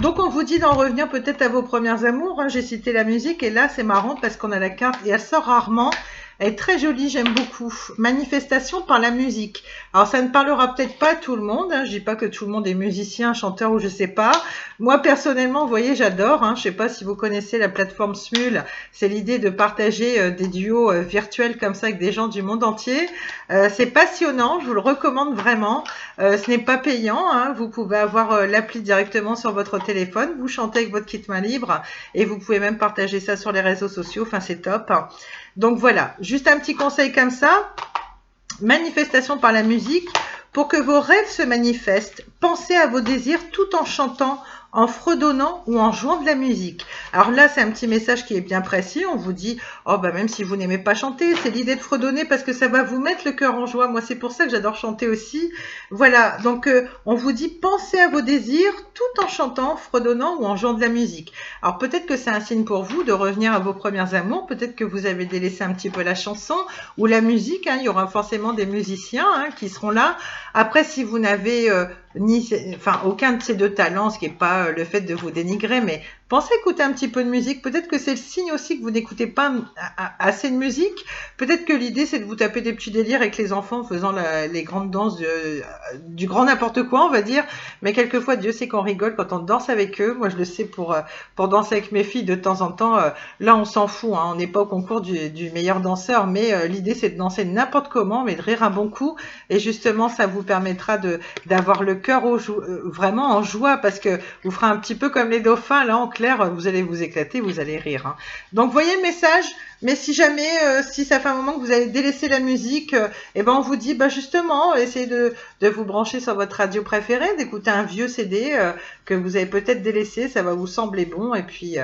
Donc on vous dit d'en revenir peut-être à vos premières amours, hein. J'ai cité la musique et là c'est marrant parce qu'on a la carte et elle sort rarement. Elle est très jolie, j'aime beaucoup. Manifestation par la musique. Alors ça ne parlera peut-être pas à tout le monde, hein. Je dis pas que tout le monde est musicien, chanteur ou je sais pas. Moi personnellement, vous voyez, j'adore, hein. Je sais pas si vous connaissez la plateforme Smule. C'est l'idée de partager des duos virtuels comme ça avec des gens du monde entier. C'est passionnant, je vous le recommande vraiment. Ce n'est pas payant, hein. Vous pouvez avoir l'appli directement sur votre téléphone, vous chantez avec votre kit main libre et vous pouvez même partager ça sur les réseaux sociaux. Enfin, c'est top. Donc voilà, juste un petit conseil comme ça. Manifestation par la musique. Pour que vos rêves se manifestent, pensez à vos désirs tout en chantant, en fredonnant ou en jouant de la musique. Alors là, c'est un petit message qui est bien précis. On vous dit, oh bah même si vous n'aimez pas chanter, c'est l'idée de fredonner parce que ça va vous mettre le cœur en joie. Moi, c'est pour ça que j'adore chanter aussi. Voilà, donc on vous dit, pensez à vos désirs tout en chantant, fredonnant ou en jouant de la musique. Alors peut-être que c'est un signe pour vous de revenir à vos premières amours. Peut-être que vous avez délaissé un petit peu la chanson ou la musique, hein. Il y aura forcément des musiciens, hein, qui seront là. Après, si vous n'avez aucun de ces 2 talents, ce qui n'est pas le fait de vous dénigrer, mais pensez écouter un petit peu de musique. Peut-être que c'est le signe aussi que vous n'écoutez pas assez de musique. Peut-être que l'idée, c'est de vous taper des petits délires avec les enfants, faisant les grandes danses du grand n'importe quoi, on va dire. Mais quelquefois, Dieu sait qu'on rigole quand on danse avec eux. Moi, je le sais pour danser avec mes filles de temps en temps. Là, on s'en fout, hein. On n'est pas au concours du meilleur danseur, mais l'idée, c'est de danser n'importe comment, mais de rire un bon coup. Et justement, ça vous permettra d'avoir le cœur vraiment en joie, parce que vous ferez un petit peu comme les dauphins, là, en clair, vous allez vous éclater, vous allez rire, hein. Donc, voyez le message. Mais si jamais, si ça fait un moment que vous avez délaissé la musique, eh ben on vous dit, bah justement, essayez de vous brancher sur votre radio préférée, d'écouter un vieux CD que vous avez peut-être délaissé, ça va vous sembler bon, et puis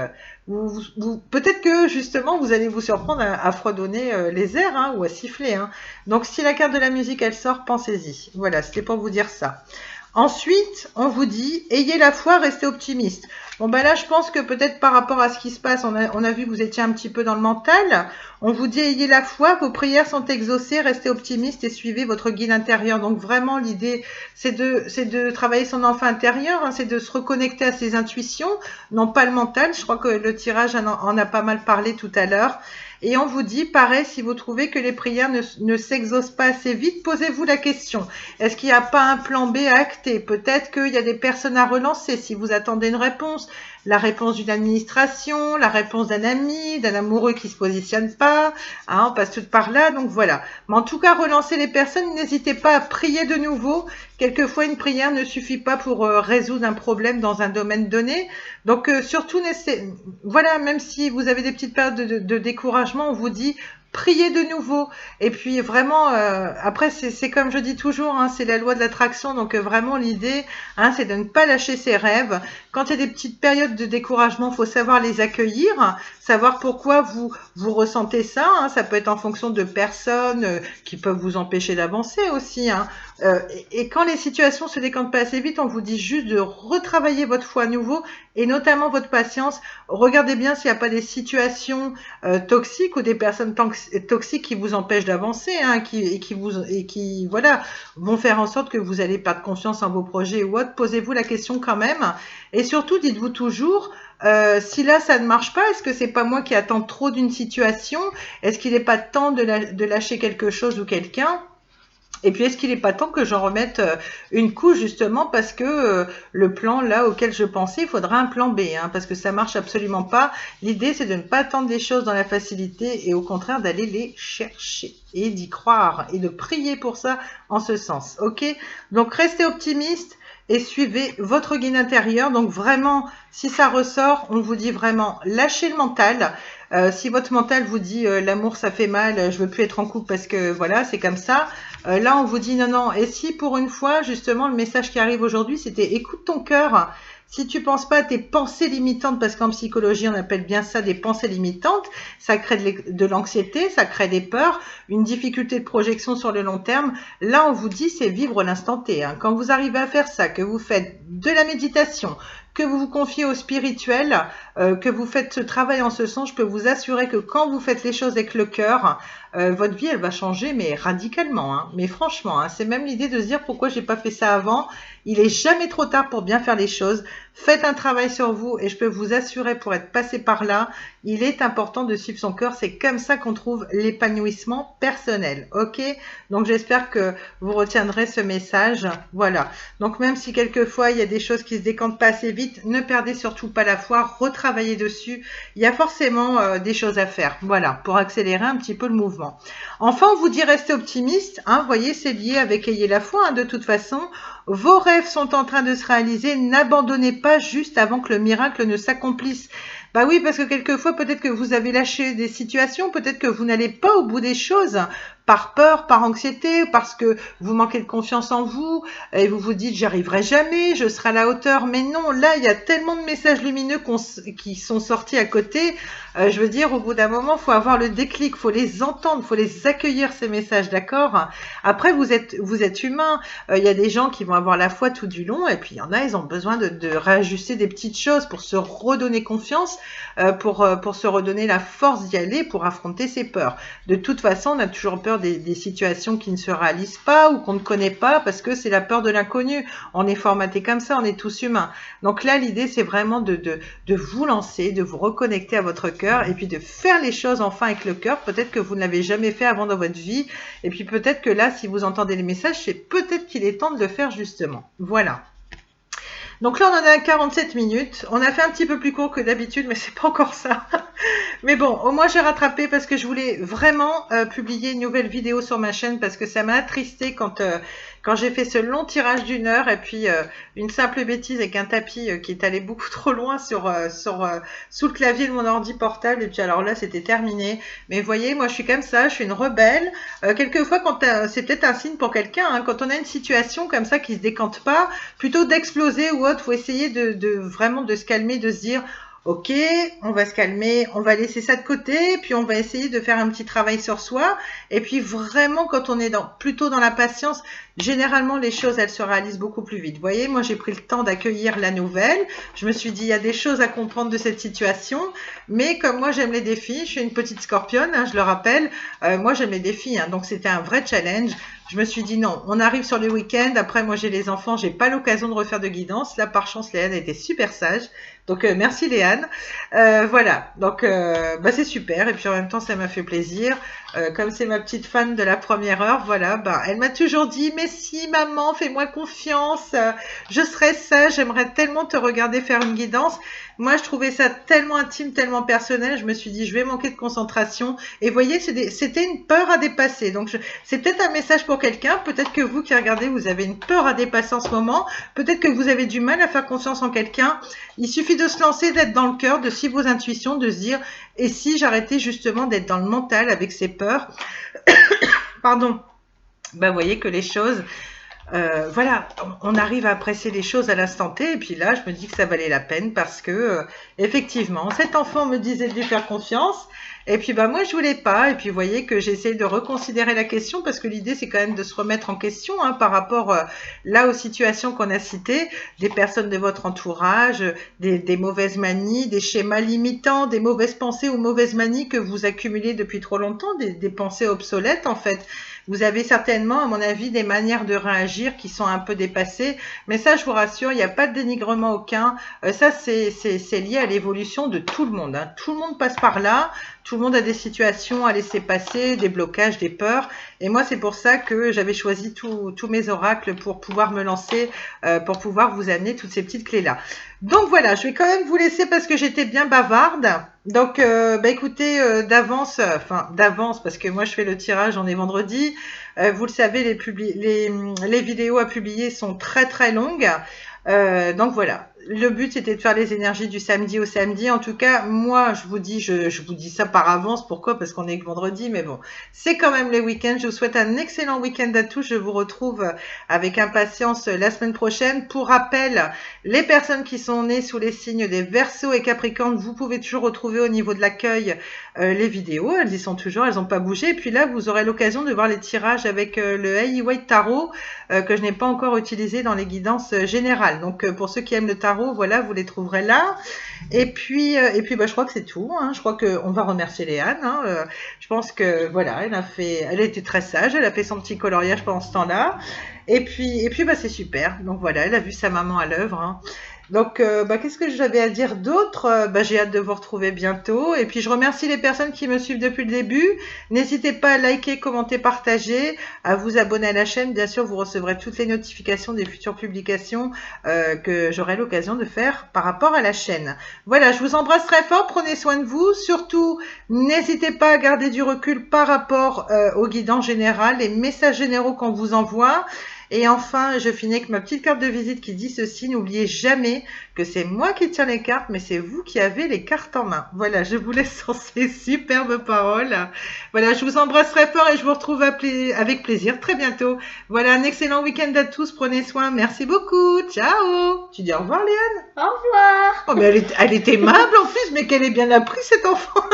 peut-être que justement vous allez vous surprendre à fredonner les airs, hein, ou à siffler, hein. Donc si la carte de la musique elle sort, pensez-y. Voilà, c'était pour vous dire ça. Ensuite, on vous dit, ayez la foi, restez optimiste. Bon, ben là, je pense que peut-être par rapport à ce qui se passe, on a vu que vous étiez un petit peu dans le mental. On vous dit, ayez la foi, vos prières sont exaucées, restez optimiste et suivez votre guide intérieur. Donc vraiment, l'idée, c'est de travailler son enfant intérieur, hein, c'est de se reconnecter à ses intuitions, non pas le mental. Je crois que le tirage en a pas mal parlé tout à l'heure. Et on vous dit, pareil, si vous trouvez que les prières ne s'exaucent pas assez vite, posez-vous la question. Est-ce qu'il n'y a pas un plan B à acter? Peut-être qu'il y a des personnes à relancer si vous attendez une réponse. la réponse d'une administration, la réponse d'un ami, d'un amoureux qui se positionne pas, hein, on passe tout par là, donc voilà. Mais en tout cas, relancer les personnes, n'hésitez pas à prier de nouveau. Quelquefois, une prière ne suffit pas pour résoudre un problème dans un domaine donné. Donc, surtout, voilà, même si vous avez des petites périodes de découragement, on vous dit priez de nouveau. Et puis vraiment, après, c'est comme je dis toujours, hein, c'est la loi de l'attraction. Donc vraiment, l'idée, hein, c'est de ne pas lâcher ses rêves. Quand il y a des petites périodes de découragement, il faut savoir les accueillir, savoir pourquoi vous ressentez ça. Hein. Ça peut être en fonction de personnes qui peuvent vous empêcher d'avancer aussi. Hein. Et quand les situations se décantent pas assez vite, on vous dit juste de retravailler votre foi à nouveau et notamment votre patience. Regardez bien s'il n'y a pas des situations toxiques ou des personnes toxiques qui vous empêchent d'avancer, hein, et qui voilà, vont faire en sorte que vous allez perdre confiance en vos projets ou autre. Posez-vous la question quand même. Et surtout, dites-vous toujours, si là ça ne marche pas, est-ce que c'est pas moi qui attends trop d'une situation? Est-ce qu'il n'est pas temps de lâcher quelque chose ou quelqu'un? Et puis, est-ce qu'il n'est pas temps que j'en remette une couche, justement, parce que le plan, là, auquel je pensais, il faudra un plan B, hein, parce que ça marche absolument pas. L'idée, c'est de ne pas attendre les choses dans la facilité et au contraire d'aller les chercher et d'y croire et de prier pour ça en ce sens, ok? Donc, restez optimiste et suivez votre guide intérieur. Donc, vraiment, si ça ressort, on vous dit vraiment, lâchez le mental. Si votre mental vous dit l'amour ça fait mal, je veux plus être en couple parce que voilà, c'est comme ça. Là, on vous dit non, non. Et si pour une fois, justement, le message qui arrive aujourd'hui, c'était écoute ton cœur. Si tu penses pas à tes pensées limitantes, parce qu'en psychologie, on appelle bien ça des pensées limitantes, ça crée de l'anxiété, ça crée des peurs, une difficulté de projection sur le long terme. Là, on vous dit, c'est vivre l'instant T. Hein. Quand vous arrivez à faire ça, que vous faites de la méditation, que vous vous confiez au spirituel, que vous faites ce travail en ce sens, je peux vous assurer que quand vous faites les choses avec le cœur, votre vie, elle va changer, mais radicalement. Hein. Mais franchement, hein, c'est même l'idée de se dire pourquoi j'ai pas fait ça avant. Il est jamais trop tard pour bien faire les choses. Faites un travail sur vous et je peux vous assurer, pour être passé par là, il est important de suivre son cœur. C'est comme ça qu'on trouve l'épanouissement personnel. Ok? Donc j'espère que vous retiendrez ce message. Voilà. Donc même si quelquefois il y a des choses qui se décantent pas assez vite, ne perdez surtout pas la foi. Retravaillez dessus. Il y a forcément des choses à faire. Voilà, pour accélérer un petit peu le mouvement. Enfin, on vous dit restez optimiste. Hein, voyez, c'est lié avec ayez la foi. Hein, de toute façon, vos rêves sont en train de se réaliser. N'abandonnez pas juste avant que le miracle ne s'accomplisse. Bah oui, parce que quelquefois, peut-être que vous avez lâché des situations, peut-être que vous n'allez pas au bout des choses, par peur, par anxiété, parce que vous manquez de confiance en vous, et vous vous dites, j'y arriverai jamais, je serai à la hauteur. Mais non, là, il y a tellement de messages lumineux qui sont sortis à côté. Je veux dire, au bout d'un moment, il faut avoir le déclic, il faut les entendre, il faut les accueillir, ces messages, d'accord? Après, vous êtes humain. Il y a des gens qui vont avoir la foi tout du long, et puis il y en a, ils ont besoin de réajuster des petites choses pour se redonner confiance, pour se redonner la force d'y aller, pour affronter ses peurs. De toute façon, on a toujours peur des situations qui ne se réalisent pas ou qu'on ne connaît pas, parce que c'est la peur de l'inconnu. On est formaté comme ça, on est tous humains. Donc là, l'idée, c'est vraiment de vous lancer, de vous reconnecter à votre cœur, et puis de faire les choses enfin avec le cœur. Peut-être que vous ne l'avez jamais fait avant dans votre vie, et puis peut-être que là, si vous entendez les messages, c'est peut-être qu'il est temps de le faire justement. Voilà. Donc là, on en a 47 minutes. On a fait un petit peu plus court que d'habitude, mais c'est pas encore ça. Mais bon, au moins j'ai rattrapé parce que je voulais vraiment publier une nouvelle vidéo sur ma chaîne parce que ça m'a attristé quand j'ai fait ce long tirage d'1 heure et puis une simple bêtise avec un tapis qui est allé beaucoup trop loin sous le clavier de mon ordi portable. Et puis alors là, c'était terminé. Mais vous voyez, moi je suis comme ça, je suis une rebelle. Quelquefois, c'est peut-être un signe pour quelqu'un, hein, quand on a une situation comme ça qui se décante pas, plutôt d'exploser ou autre, faut essayer vraiment de se calmer, de se dire ok, on va se calmer, on va laisser ça de côté, puis on va essayer de faire un petit travail sur soi. Et puis vraiment, quand on est plutôt dans la patience, généralement les choses, elles se réalisent beaucoup plus vite. Vous voyez, moi j'ai pris le temps d'accueillir la nouvelle. Je me suis dit, il y a des choses à comprendre de cette situation. Mais comme moi j'aime les défis, je suis une petite scorpionne, hein, je le rappelle, moi j'aime les défis, hein, donc c'était un vrai challenge. Je me suis dit non, on arrive sur le week-end, après moi j'ai les enfants, j'ai pas l'occasion de refaire de guidance. Là par chance Léane était super sage, donc merci Léane. Voilà, donc bah, c'est super et puis en même temps ça m'a fait plaisir. Comme c'est ma petite fan de la première heure, voilà, bah, elle m'a toujours dit mais si maman, fais-moi confiance, je serai sage, j'aimerais tellement te regarder faire une guidance. Moi, je trouvais ça tellement intime, tellement personnel, je me suis dit, je vais manquer de concentration. Et vous voyez, c'était une peur à dépasser. Donc, c'est peut-être un message pour quelqu'un. Peut-être que vous qui regardez, vous avez une peur à dépasser en ce moment. Peut-être que vous avez du mal à faire confiance en quelqu'un. Il suffit de se lancer, d'être dans le cœur, de suivre vos intuitions, de se dire, et si j'arrêtais justement d'être dans le mental avec ces peurs? Pardon. Ben, vous voyez que les choses... voilà, on arrive à apprécier les choses à l'instant T et puis là je me dis que ça valait la peine parce que effectivement cet enfant me disait de lui faire confiance et puis bah moi je voulais pas et puis vous voyez que j'essaie de reconsidérer la question parce que l'idée c'est quand même de se remettre en question hein, par rapport là aux situations qu'on a citées, des personnes de votre entourage, des mauvaises manies, des schémas limitants, des mauvaises pensées ou mauvaises manies que vous accumulez depuis trop longtemps, des pensées obsolètes en fait. Vous avez certainement, à mon avis, des manières de réagir qui sont un peu dépassées. Mais ça, je vous rassure, il n'y a pas de dénigrement aucun. Ça, c'est lié à l'évolution de tout le monde. Hein. Tout le monde passe par là. Tout le monde a des situations à laisser passer, des blocages, des peurs. Et moi, c'est pour ça que j'avais choisi tous mes oracles pour pouvoir me lancer, pour pouvoir vous amener toutes ces petites clés-là. Donc voilà, je vais quand même vous laisser parce que j'étais bien bavarde. Donc, bah écoutez, d'avance parce que moi je fais le tirage, on est vendredi. Vous le savez, les vidéos à publier sont très très longues. Donc voilà, le but c'était de faire les énergies du samedi au samedi. En tout cas, moi je vous dis ça par avance. Pourquoi? Parce qu'on est que vendredi, mais bon, c'est quand même le week-end. Je vous souhaite un excellent week-end à tous. Je vous retrouve avec impatience la semaine prochaine. Pour rappel, les personnes qui sont nées sous les signes des Verseaux et Capricornes, vous pouvez toujours retrouver au niveau de l'accueil les vidéos. Elles y sont toujours, elles n'ont pas bougé. Et puis là, vous aurez l'occasion de voir les tirages avec le Hey White Tarot que je n'ai pas encore utilisé dans les guidances générales. Donc pour ceux qui aiment le tarot, voilà, vous les trouverez là. Et puis bah, je crois que c'est tout. Hein. Je crois qu'on va remercier Léane. Hein. Je pense que voilà, elle a été très sage. Elle a fait son petit coloriage pendant ce temps-là. Et puis bah, c'est super. Donc voilà, elle a vu sa maman à l'œuvre. Hein. Donc, bah, qu'est-ce que j'avais à dire d'autre? Bah, j'ai hâte de vous retrouver bientôt. Et puis, je remercie les personnes qui me suivent depuis le début. N'hésitez pas à liker, commenter, partager, à vous abonner à la chaîne. Bien sûr, vous recevrez toutes les notifications des futures publications que j'aurai l'occasion de faire par rapport à la chaîne. Voilà, je vous embrasse très fort. Prenez soin de vous. Surtout, n'hésitez pas à garder du recul par rapport aux guidants généraux, les messages généraux qu'on vous envoie. Et enfin, je finis avec ma petite carte de visite qui dit ceci. N'oubliez jamais que c'est moi qui tiens les cartes, mais c'est vous qui avez les cartes en main. Voilà, je vous laisse sur ces superbes paroles. Voilà, je vous embrasse très fort et je vous retrouve avec plaisir très bientôt. Voilà, un excellent week-end à tous. Prenez soin. Merci beaucoup. Ciao. Tu dis au revoir, Léane? Au revoir. Oh, mais elle est aimable en plus, mais qu'elle est bien appris, cet enfant.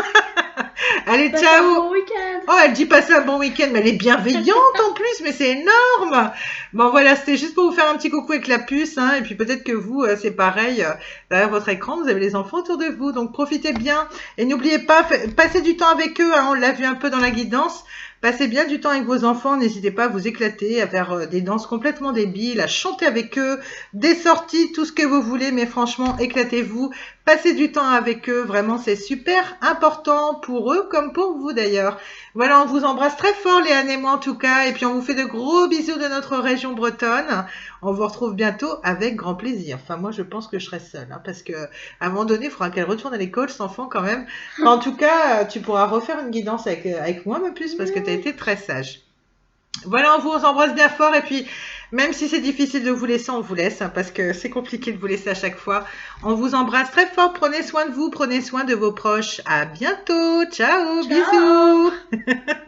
Allez, Passez ciao. un bon week-end. Oh, elle dit passer un bon week-end, mais elle est bienveillante en plus, mais c'est énorme. Bon, voilà, c'était juste pour vous faire un petit coucou avec la puce, hein, et puis peut-être que vous, c'est pareil, derrière votre écran, vous avez les enfants autour de vous, donc profitez bien, et n'oubliez pas, passez du temps avec eux, hein, on l'a vu un peu dans la guidance. Passez bien du temps avec vos enfants, n'hésitez pas à vous éclater, à faire des danses complètement débiles, à chanter avec eux, des sorties, tout ce que vous voulez, mais franchement, éclatez-vous, passez du temps avec eux, vraiment c'est super important pour eux comme pour vous d'ailleurs. Voilà, on vous embrasse très fort, Léane et moi en tout cas, et puis on vous fait de gros bisous de notre région bretonne. On vous retrouve bientôt avec grand plaisir. Enfin, moi je pense que je serai seule, hein, parce que à un moment donné, il faudra qu'elle retourne à l'école, cet enfant quand même. En tout cas, tu pourras refaire une guidance avec moi, ma puce, parce que tu as été très sage. Voilà, on vous embrasse bien fort et puis même si c'est difficile de vous laisser, on vous laisse hein, parce que c'est compliqué de vous laisser à chaque fois. On vous embrasse très fort, prenez soin de vous, prenez soin de vos proches. À bientôt, ciao. Ciao. Bisous.